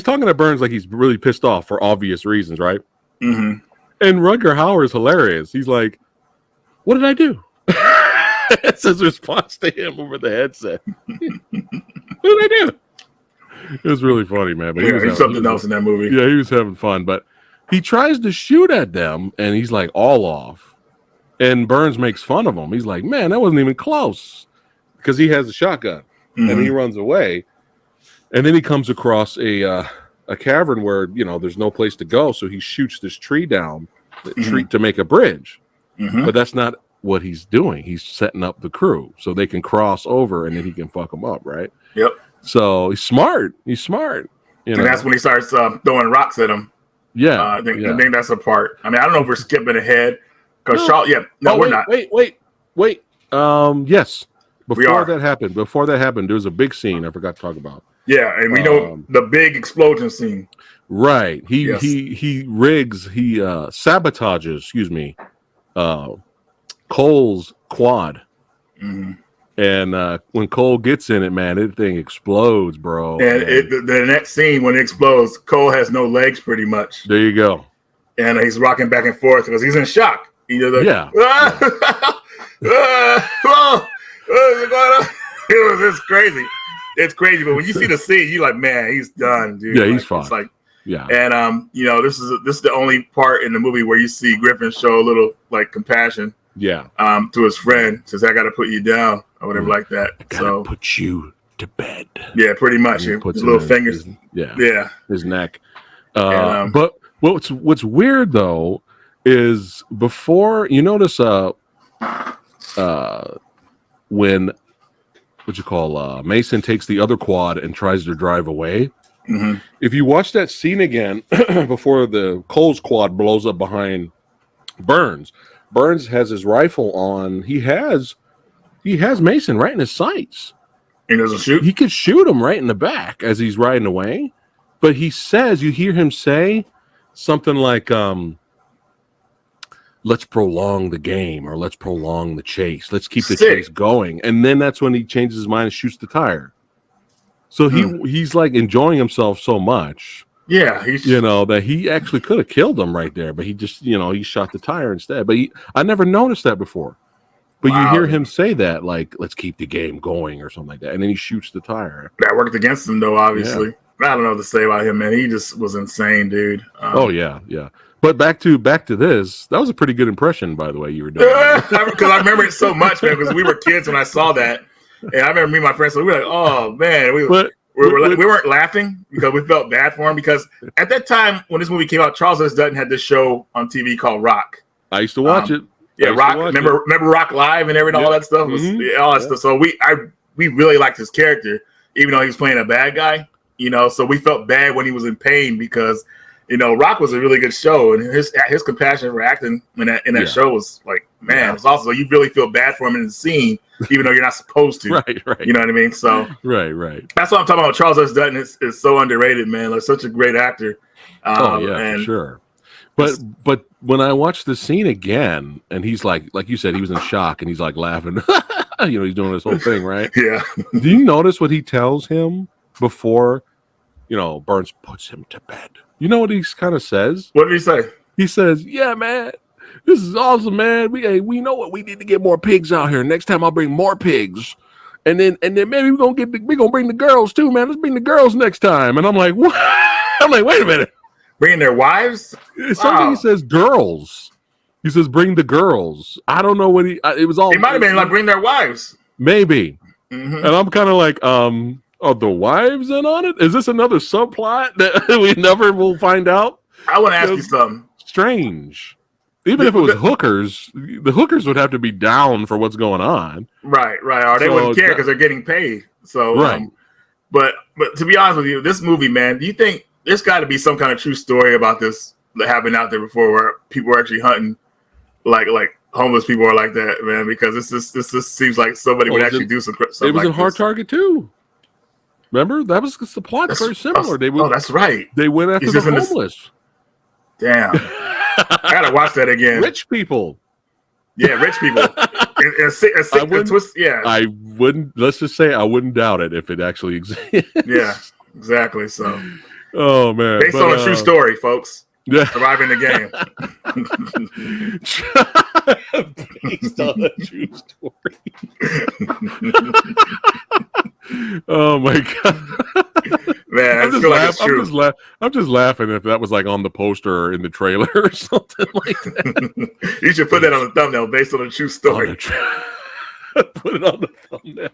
talking to Burns like he's really pissed off for obvious reasons, right? And Rutger Hauer is hilarious. He's like, what did I do? It's his response to him over the headset. What did I do? It was really funny, man. But
he's something else in that movie.
Yeah, he was having fun. But he tries to shoot at them, and he's like all off. And Burns makes fun of him. He's like, man, that wasn't even close. Because he has a shotgun. And he runs away. And then he comes across a cavern where, there's no place to go. So he shoots this tree down to make a bridge. But that's not what he's doing. He's setting up the crew so they can cross over and then he can fuck them up, right?
Yep.
So he's smart.
And that's when he starts throwing rocks at him.
Yeah.
I think that's the part. I mean, I don't know if we're skipping ahead. Because we're not.
Wait. Yes. Before that happened, there was a big scene I forgot to talk about.
Yeah, and we know the big explosion scene.
Right. He rigs, he sabotages, excuse me, Cole's quad.
Mm-hmm.
And when Cole gets in it, man, that thing explodes, bro.
And the next scene when it explodes, Cole has no legs pretty much.
There you go.
And he's rocking back and forth because he's in shock. He's like,
yeah.
It's crazy. It's crazy. But when you see the scene, you're like, man, he's done, dude.
Yeah,
like,
he's fine.
It's like,
yeah.
And this is the only part in the movie where you see Griffin show a little like compassion.
Yeah.
To his friend, says, I got to put you down or whatever like that.
I gotta put you to bed.
Yeah, pretty much. His little fingers.
His neck. But what's weird though is before you notice when Mason takes the other quad and tries to drive away.
Mm-hmm.
If you watch that scene again before the Cole's quad blows up behind Burns has his rifle on. He has Mason right in his sights.
He doesn't shoot?
He could shoot him right in the back as he's riding away. But he says, you hear him say something like, let's prolong the game or let's prolong the chase. Let's keep the chase going. And then that's when he changes his mind and shoots the tire. So he's like enjoying himself so much.
Yeah,
that he actually could have killed him right there, but he just, he shot the tire instead. But I never noticed that before. But you hear him say that, like, let's keep the game going or something like that. And then he shoots the tire.
That worked against him, though, obviously. Yeah. I don't know what to say about him, man. He just was insane, dude.
Yeah. But back to this. That was a pretty good impression, by the way, you were doing.
Because I remember it so much, man, because we were kids when I saw that. And I remember me and my friends, so we were like, oh, man. We weren't laughing because we felt bad for him, because at that time when this movie came out, Charles S. Dutton had this show on TV called Rock.
I used to watch it.
Yeah, Rock. Remember Rock Live and everything, all that stuff. All that stuff. So we really liked his character, even though he was playing a bad guy. So we felt bad when he was in pain because Rock was a really good show, and his compassion for acting in that show was like, man, it's also you really feel bad for him in the scene, even though you're not supposed to.
Right.
You know what I mean? So
right.
That's what I'm talking about. Charles S. Dutton is so underrated, man. Like such a great actor.
For sure. But when I watched the scene again, and he's like you said, he was in shock, and he's like laughing. He's doing this whole thing, right?
Yeah.
Do you notice what he tells him before, Burns puts him to bed? You know what he kind of says?
What did he say?
He says, "Yeah, man, this is awesome, man. We know what we need to get more pigs out here. Next time I'll bring more pigs, and then maybe we're gonna bring the girls too, man. Let's bring the girls next time." And I'm like, what? I'm like, wait a minute.
Bringing their wives?
Something he says girls. He says bring the girls. I don't know what it was all.
It might have been like bring their wives.
Maybe. Mm-hmm. And I'm kind of like, are the wives in on it? Is this another subplot that we never will find out?
I want to ask you something.
Strange. Even if it was hookers, the hookers would have to be down for what's going on.
Right. Or they wouldn't care because they're getting paid. So,
right.
But to be honest with you, this movie, man, do you think there's got to be some kind of true story about this that happened out there before, where people were actually hunting like homeless people are like that, man? Because this just seems like somebody would actually do something.
It was in Hard Target too. Remember, that was the plot. Very similar.
That's right.
They went after the homeless.
Damn, I gotta watch that again.
Rich people.
Yeah, rich people.
I wouldn't. Let's just say I wouldn't doubt it if it actually exists.
Yeah, exactly. So.
Oh man!
Based on a true story, folks.
Yeah.
Surviving the game.
Based on a true story. Oh my god.
Man,
I'm just laughing if that was like on the poster or in the trailer or something like that.
You should put that on the thumbnail, based on a true story.
Put it on the thumbnail.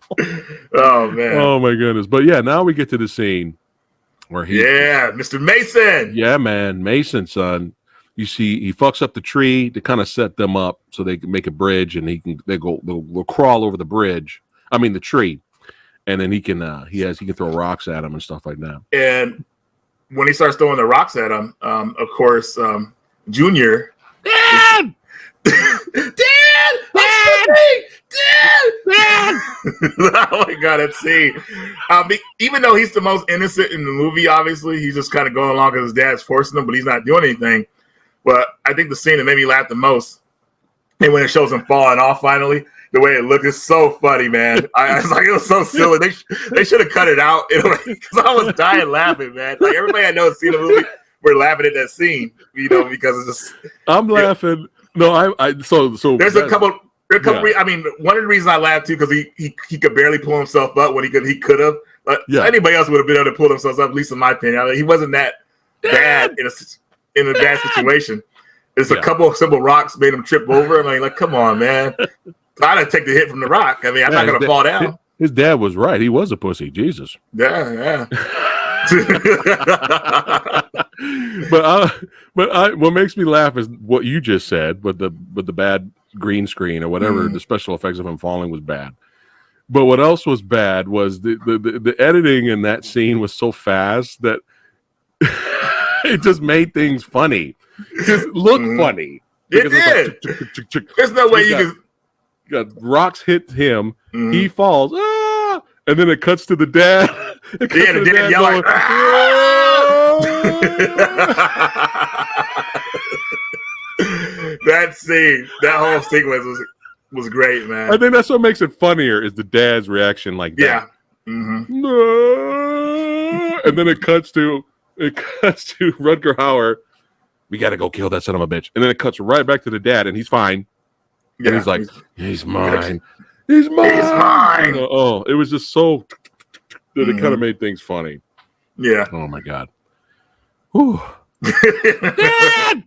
Oh man.
Oh my goodness. But yeah, now we get to the scene where
Mr. Mason.
Yeah, man, Mason, son. You see, he fucks up the tree to kind of set them up so they can make a bridge, and they'll crawl over the bridge. I mean, the tree, and then he can throw rocks at him and stuff like that.
And when he starts throwing the rocks at him, of course, Junior Dad! Dad! Oh my god, that scene. Even though he's the most innocent in the movie, obviously, he's just kind of going along because his dad's forcing him, but he's not doing anything. But I think the scene that made me laugh the most, and when it shows him falling off finally, the way it looked is so funny, man. I was like, it was so silly. They should have cut it out because I was dying laughing, man. Like everybody I know has seen the movie, we're laughing at that scene, because it's just.
I'm laughing. No, so
there's a couple. I mean, one of the reasons I laughed too because he could barely pull himself up when he could have. Anybody else would have been able to pull themselves up, at least in my opinion. I mean, he wasn't that bad in a bad situation. It's a couple of simple rocks made him trip over. I mean, like, come on, man. I'd have taken the hit from the rock. I mean, I'm not gonna fall down.
His dad was right. He was a pussy. Jesus.
Yeah.
But what makes me laugh is what you just said, with the bad green screen or whatever. The special effects of him falling was bad. But what else was bad was the editing in that scene was so fast that it just made things funny. Just look funny.
It did. Like, there's no way you can.
Got rocks hit him. He falls. And then it cuts to the dad.
The dad yelling. That scene, that whole sequence was great, man.
I think that's what makes it funnier is the dad's reaction like that.
Yeah.
No. And then it cuts to Rutger Hauer. We got to go kill that son of a bitch. And then it cuts right back to the dad, and he's fine. Yeah, and he's like, he's mine. He's mine. He's mine. Oh, it was just so that it kind of made things funny.
Yeah.
Oh my god. Whew.
Dad!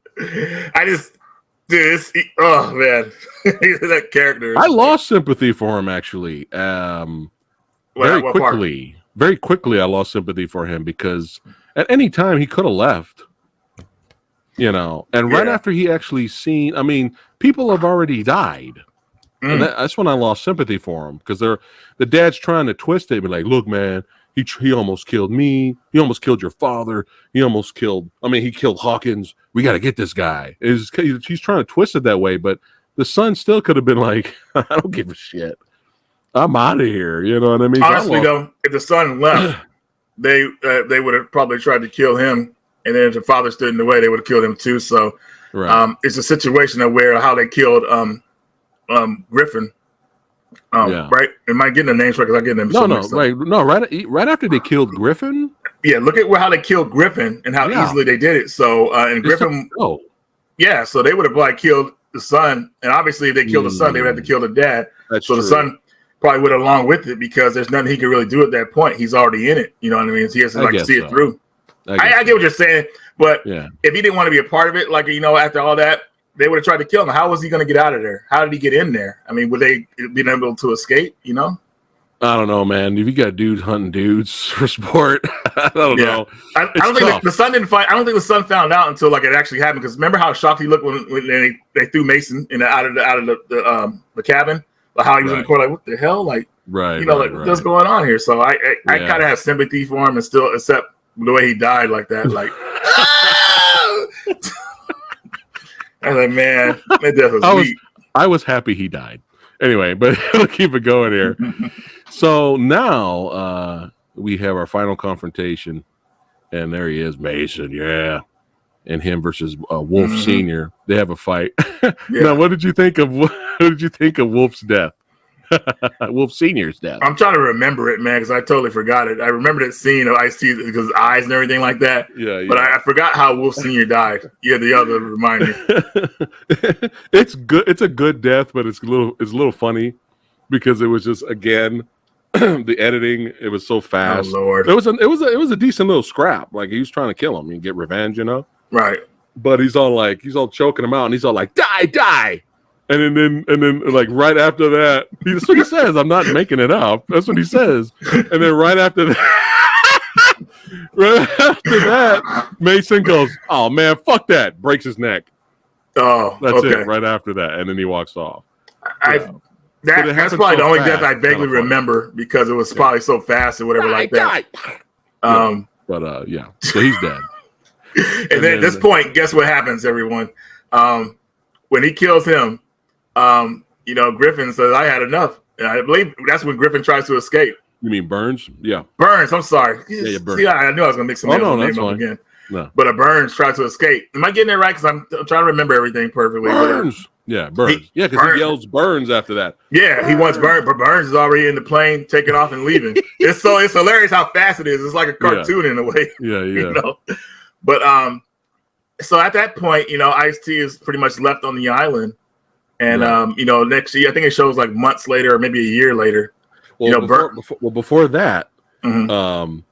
Oh man, that character.
I lost sympathy for him actually. Very quickly, I lost sympathy for him because at any time he could have left. And right after he actually seen, I mean, people have already died. And that's when I lost sympathy for him because the dad's trying to twist it and be like, look, man, he almost killed me. He almost killed your father. He killed Hawkins. We got to get this guy. He's trying to twist it that way, but the son still could have been like, I don't give a shit. I'm out of here. You know what I mean?
Honestly, though, if the son left, they would have probably tried to kill him. And then if the father stood in the way, they would have killed him too. So it's a situation of how they killed Griffin. Right? Am I getting the names right? Because I get them.
Right after they killed Griffin.
Yeah, look at how they killed Griffin and how easily they did it. So Griffin. So they would have like killed the son, and obviously if they killed the son, they would have to kill the dad.
That's
so
true.
The son probably would have along with it because there's nothing he can really do at that point. He's already in it. You know what I mean? So he has to see it through. I get what you're saying, but if he didn't want to be a part of it, after all that, they would have tried to kill him. How was he going to get out of there? How did he get in there? I mean, would they been able to escape? I
don't know, man. If you got dudes hunting dudes for sport, I don't know.
I don't think the son didn't find. I don't think the son found out until it actually happened. Because remember how shocked he looked when they threw Mason out of the cabin? Like how he was in the court, like what the hell, what's going on here? So I kind of have sympathy for him, and still accept the way he died like that. Like, I was like, man, that death was sweet.
I was happy he died. Anyway, but we'll keep it going here. So now we have our final confrontation, and there he is, Mason, and him versus Wolf Senior. They have a fight. Now, what did you think of Wolf's death? Wolf Senior's death.
I'm trying to remember it, man, because I totally forgot it. I remember that scene of Ice-T because his eyes and everything like that. Yeah. But I forgot how Wolf Senior died. Yeah, the other remind me.
It's good. It's a good death, but it's a little funny because it was just again the editing. It was so fast.
Oh Lord.
It was a decent little scrap. Like he was trying to kill him and get revenge,
Right.
But he's all choking him out, and he's all like, die. And then like right after that, that's what he says. I'm not making it up. That's what he says. And then right after that, Mason goes, "Oh man, fuck that!" Breaks his neck.
Oh,
that's it. Right after that, and then he walks off.
That's probably the only death I vaguely remember because it was probably so fast or whatever like that.
So he's dead.
And then at this point, guess what happens, everyone? when he kills him, Griffin says, "I had enough." And I believe that's when Griffin tries to escape.
You mean Burns? Yeah.
Burns. I'm sorry.
Yeah, Burns.
See, I knew I was going to mix some name up again.
No.
But Burns tries to escape. Am I getting it right? Because I'm trying to remember everything perfectly.
Burns. Burns. Because he yells Burns after that.
Yeah, he wants Burns, but Burns is already in the plane, taking off and leaving. It's hilarious how fast it is. It's like a cartoon in a way.
Yeah.
But so at that point, Ice-T is pretty much left on the island. And next year, I think it shows like months later or maybe a year laiter.
Well, before that, I'm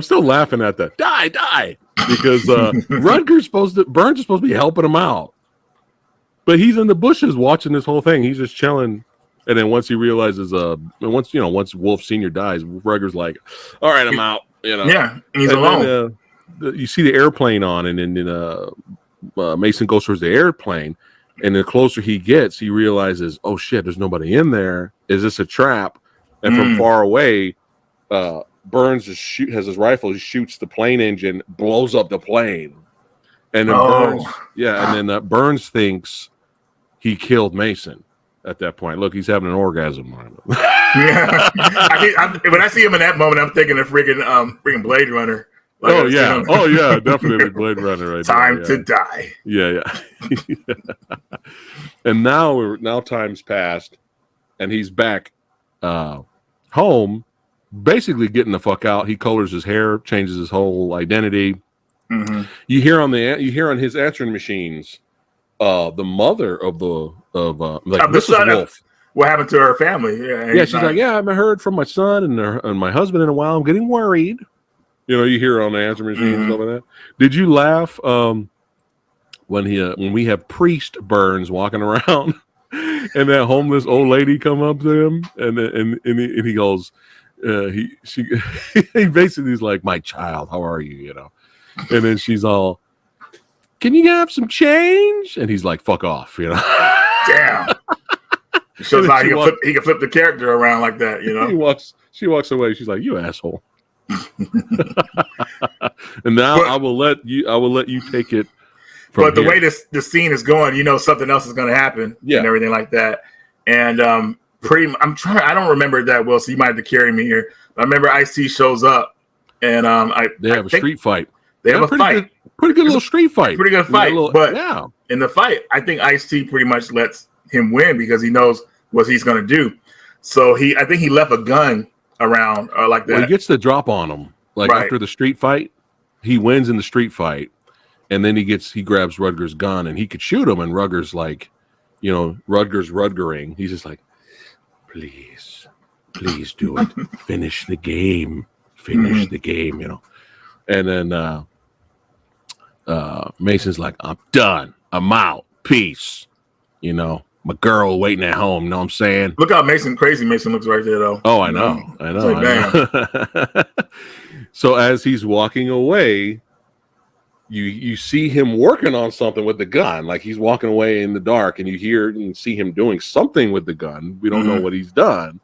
still laughing at that. Die, because Burns is supposed to be helping him out, but he's in the bushes watching this whole thing. He's just chilling, and then once he realizes, once Wolf Senior dies, Rutger's like, "All right, I'm out."
Yeah, he's alone.
Then, you see the airplane on, and then Mason goes towards the airplane. And the closer he gets, he realizes, oh, shit, there's nobody in there. Is this a trap? And from far away, Burns has his rifle. He shoots the plane engine, blows up the plane. And then Burns thinks he killed Mason at that point. Look, he's having an orgasm.
When I see him in that moment, I'm thinking of freaking Blade Runner.
Definitely Blade Runner right
Time to die.
Yeah. And now time's passed, and he's back home, basically getting the fuck out. He colors his hair, changes his whole identity. Mm-hmm. You hear on his answering machines, the mother of Mrs. Wolf.
What happened to her family?
She's like, I haven't heard from my son and my husband in a while. I'm getting worried. You hear on the answer machine and stuff like that. Did you laugh when we have Priest Burns walking around and that homeless old lady come up to him and he goes, he basically is like, "My child, how are you?" And then she's all, "Can you have some change?" And he's like, "Fuck off,"
Damn. Shows how he can flip the character around like that.
She walks away. She's like, "You asshole." And now I will let you take it from
but the way the scene is going, something else is going to happen and everything like that. And I don't remember it that well, so you might have to carry me here. I remember Ice-T shows up and
they have a street fight.
They have a fight.
Pretty good little street fight.
Pretty good fight. But in the fight, I think Ice-T pretty much lets him win because he knows what he's going to do. So I think he left a gun around like that.
Well, he gets the drop on him. After the street fight, he wins in the street fight, and then he grabs Rutger's gun and he could shoot him, and Rutger's like, Rutger's Rutgering. He's just like, please do it. Finish the game. The game, And then Mason's like, I'm done. I'm out. Peace. My girl waiting at home. Know what I'm saying?
Look how crazy Mason looks right there, though.
Oh, I know. Like, so as he's walking away, you see him working on something with the gun. Like he's walking away in the dark, and you see him doing something with the gun. We don't know what he's done,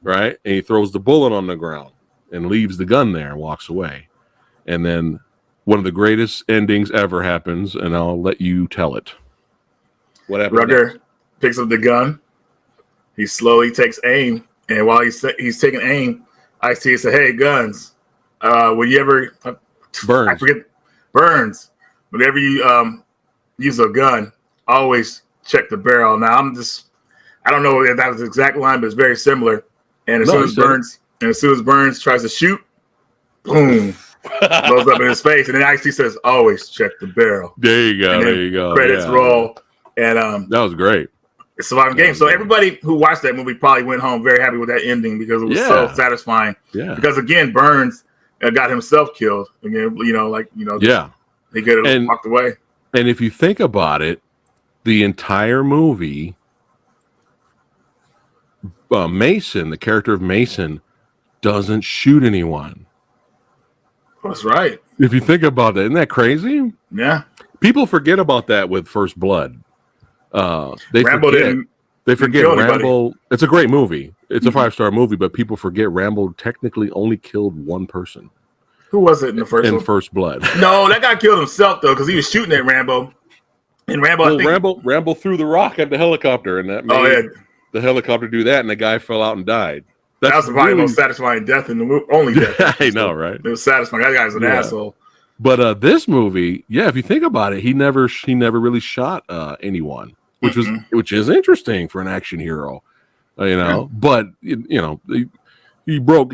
right? And he throws the bullet on the ground and leaves the gun there and walks away. And then one of the greatest endings ever happens, and I'll let you tell it. What happens?
Rutger picks up the gun. He slowly takes aim, and while he's taking aim, Ice-T said, "Hey, guns, will you ever
Burns?
I forget Burns. Whenever you use a gun, always check the barrel." Now I don't know if that was the exact line, but it's very similar. And as soon as Burns tries to shoot, boom, blows up in his face, and then Ice-T says, "Always check the barrel."
There you go.
Credits roll, and
that was great.
It's a surviving game. So everybody who watched that movie probably went home very happy with that ending because it was so satisfying. Yeah. Because again, Burns got himself killed. Again, he could have walked away.
And if you think about it, the entire movie, Mason, the character of Mason, doesn't shoot anyone.
That's right.
If you think about that, isn't that crazy?
Yeah.
People forget about that with First Blood. They forget Rambo. It's a great movie. It's a 5-star movie, but people forget Rambo technically only killed one person.
Who was it in the first one?
First Blood.
No, that guy killed himself though, because he was shooting at Rambo, And
Rambo threw the rock at the helicopter, and that made the helicopter do that, and the guy fell out and died.
That was probably the most satisfying death in the movie. Only death.
I know, right?
It was satisfying. That guy's an asshole.
But this movie, if you think about it, he never really shot anyone, which is interesting for an action hero, you know. But you know, he broke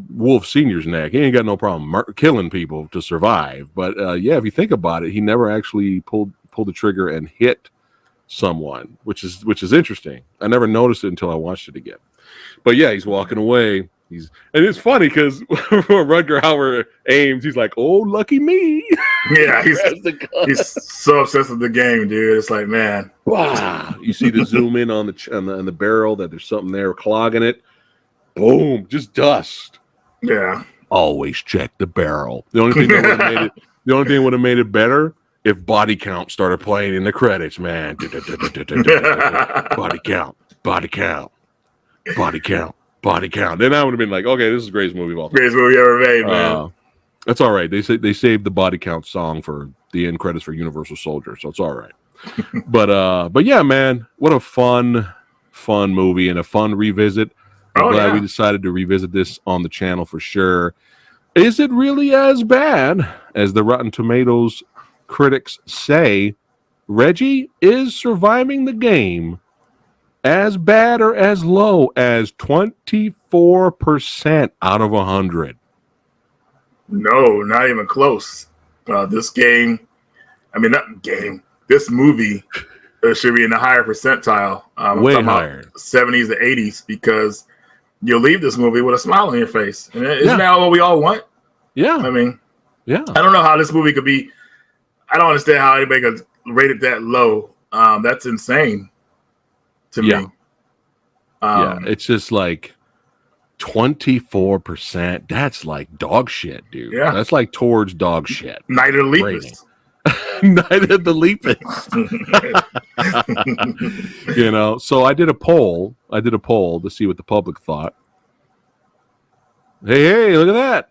Wolf Sr.'s neck. He ain't got no problem killing people to survive. But if you think about it, he never actually pulled the trigger and hit someone, which is interesting. I never noticed it until I watched it again. But he's walking away. And it's funny because when Rutger Hauer aims, he's like, "Oh, lucky me!"
Yeah, he's so obsessed with the game, dude. It's like, man,
wow. You see the zoom in on the barrel that there's something there clogging it. Boom, just dust.
Yeah.
Always check the barrel. The only thing that would have made it better if Body Count started playing in the credits, man. Body count. Then I would have been like, okay, this is the greatest movie of all time.
Greatest movie ever made, man.
That's all right. They saved the Body Count song for the end credits for Universal Soldier, so it's all right. but yeah, man, what a fun movie and a fun revisit. I'm glad we decided to revisit this on the channel for sure. Is it really as bad as the Rotten Tomatoes critics say? Reggie, is Surviving the Game as bad or as low as 24% out of 100?
No, not even close. This movie should be in the higher percentile.
Way higher.
70s to 80s, because you'll leave this movie with a smile on your face. And isn't that what we all want?
Yeah.
I mean, I don't know how this movie could be. I don't understand how anybody could rate it that low. That's insane to me.
It's just like 24%. That's like dog shit, dude. Yeah. That's like towards dog shit.
Night of the Leapers.
Night of the Leapers. You know, so I did a poll to see what the public thought. Hey, look at that.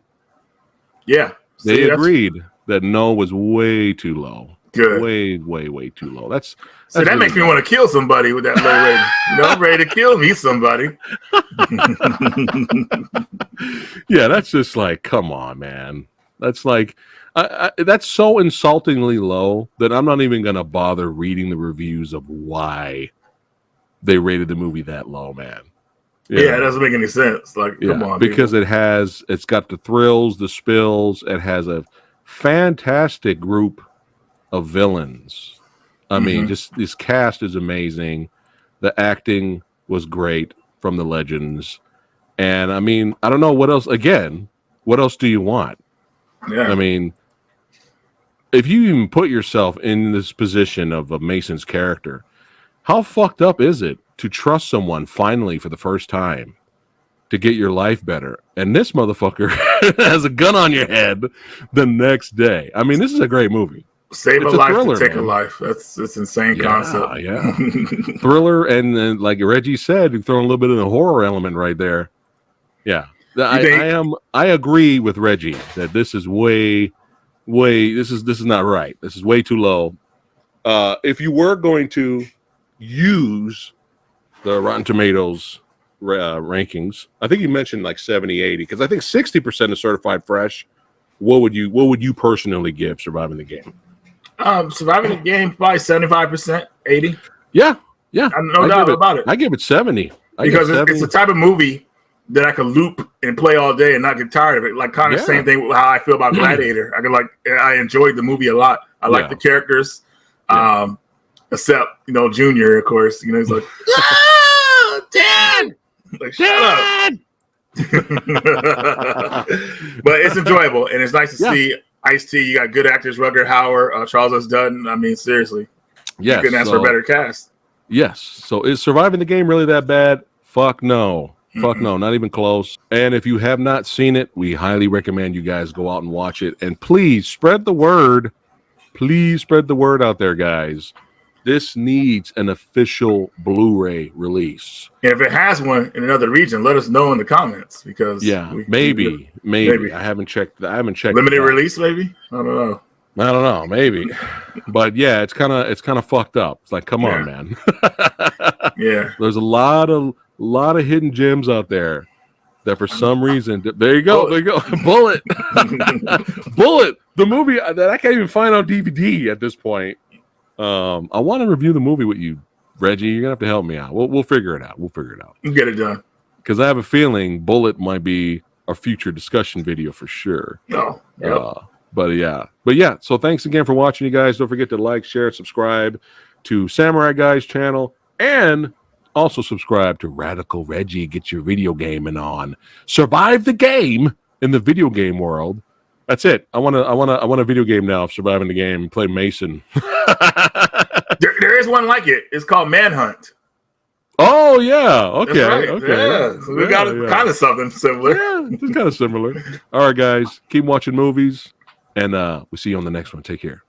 Yeah.
They agreed that no was way too low.
Good.
Way too low. That's
that really makes me want to kill somebody with that low rating. I'm ready to kill me somebody.
Yeah, that's just like, come on, man. That's like, that's so insultingly low that I'm not even going to bother reading the reviews of why they rated the movie that low, man.
It doesn't make any sense. Like, come on,
because it's got the thrills, the spills. It has a fantastic group of villains. I mean, just this cast is amazing. The acting was great from the legends. And I mean, I don't know what else. Again, what else do you want? Yeah. I mean, if you even put yourself in this position of a Mason's character, how fucked up is it to trust someone finally for the first time to get your life better? And this motherfucker has a gun on your head the next day. I mean, this is a great movie.
Save a life to take a life. It's insane concept.
Yeah. Thriller, and then, like Reggie said, you're throwing a little bit of the horror element right there. Yeah. I agree with Reggie that this is this is not right. This is way too low. If you were going to use the Rotten Tomatoes rankings, I think you mentioned like 70, 80, because I think 60% is certified fresh. What would you personally give Surviving the Game?
Surviving the Game, probably 75%, 80.
Yeah.
No doubt about it.
I give it 70.
Because it's the type of movie that I could loop and play all day and not get tired of it. Like kind of the same thing with how I feel about Gladiator. I enjoyed the movie a lot. I like the characters. Except, Junior, of course. He's like, Dad! Like, shut up. But it's enjoyable, and it's nice to see Ice-T. You got good actors, Rutger Hauer, Charles S. Dutton. I mean, seriously.
Yes.
You couldn't ask for a better cast.
Yes. So is Surviving the Game really that bad? Fuck no. Fuck no, not even close. And if you have not seen it, we highly recommend you guys go out and watch it. And please spread the word. Please spread the word out there, guys. This needs an official Blu-ray release.
And if it has one in another region, let us know in the comments, because
maybe. I haven't checked.
Limited release, maybe. I don't know.
I don't know, maybe, but yeah, it's kind of fucked up. It's like, come on, man.
Yeah,
there's a lot of hidden gems out there that for some reason. There you go, Bullet, Bullet, the movie that I can't even find on DVD at this point. I want to review the movie with you, Reggie. You're gonna have to help me out. We'll figure it out. We'll
get it done.
Because I have a feeling Bullet might be a future discussion video for sure.
No. Yep.
But yeah. So thanks again for watching, you guys. Don't forget to like, share, subscribe to Samurai Guys channel, and also subscribe to Radical Reggie. Get your video gaming on. Survive the game in the video game world. That's it. I want a video game now of surviving the game. Play Mason.
there is one like it. It's called Manhunt.
Oh yeah. Okay.
Right.
Okay.
Yeah. So we got kind of something similar.
Yeah, it's kind of similar. All right, guys. Keep watching movies. And we'll see you on the next one. Take care.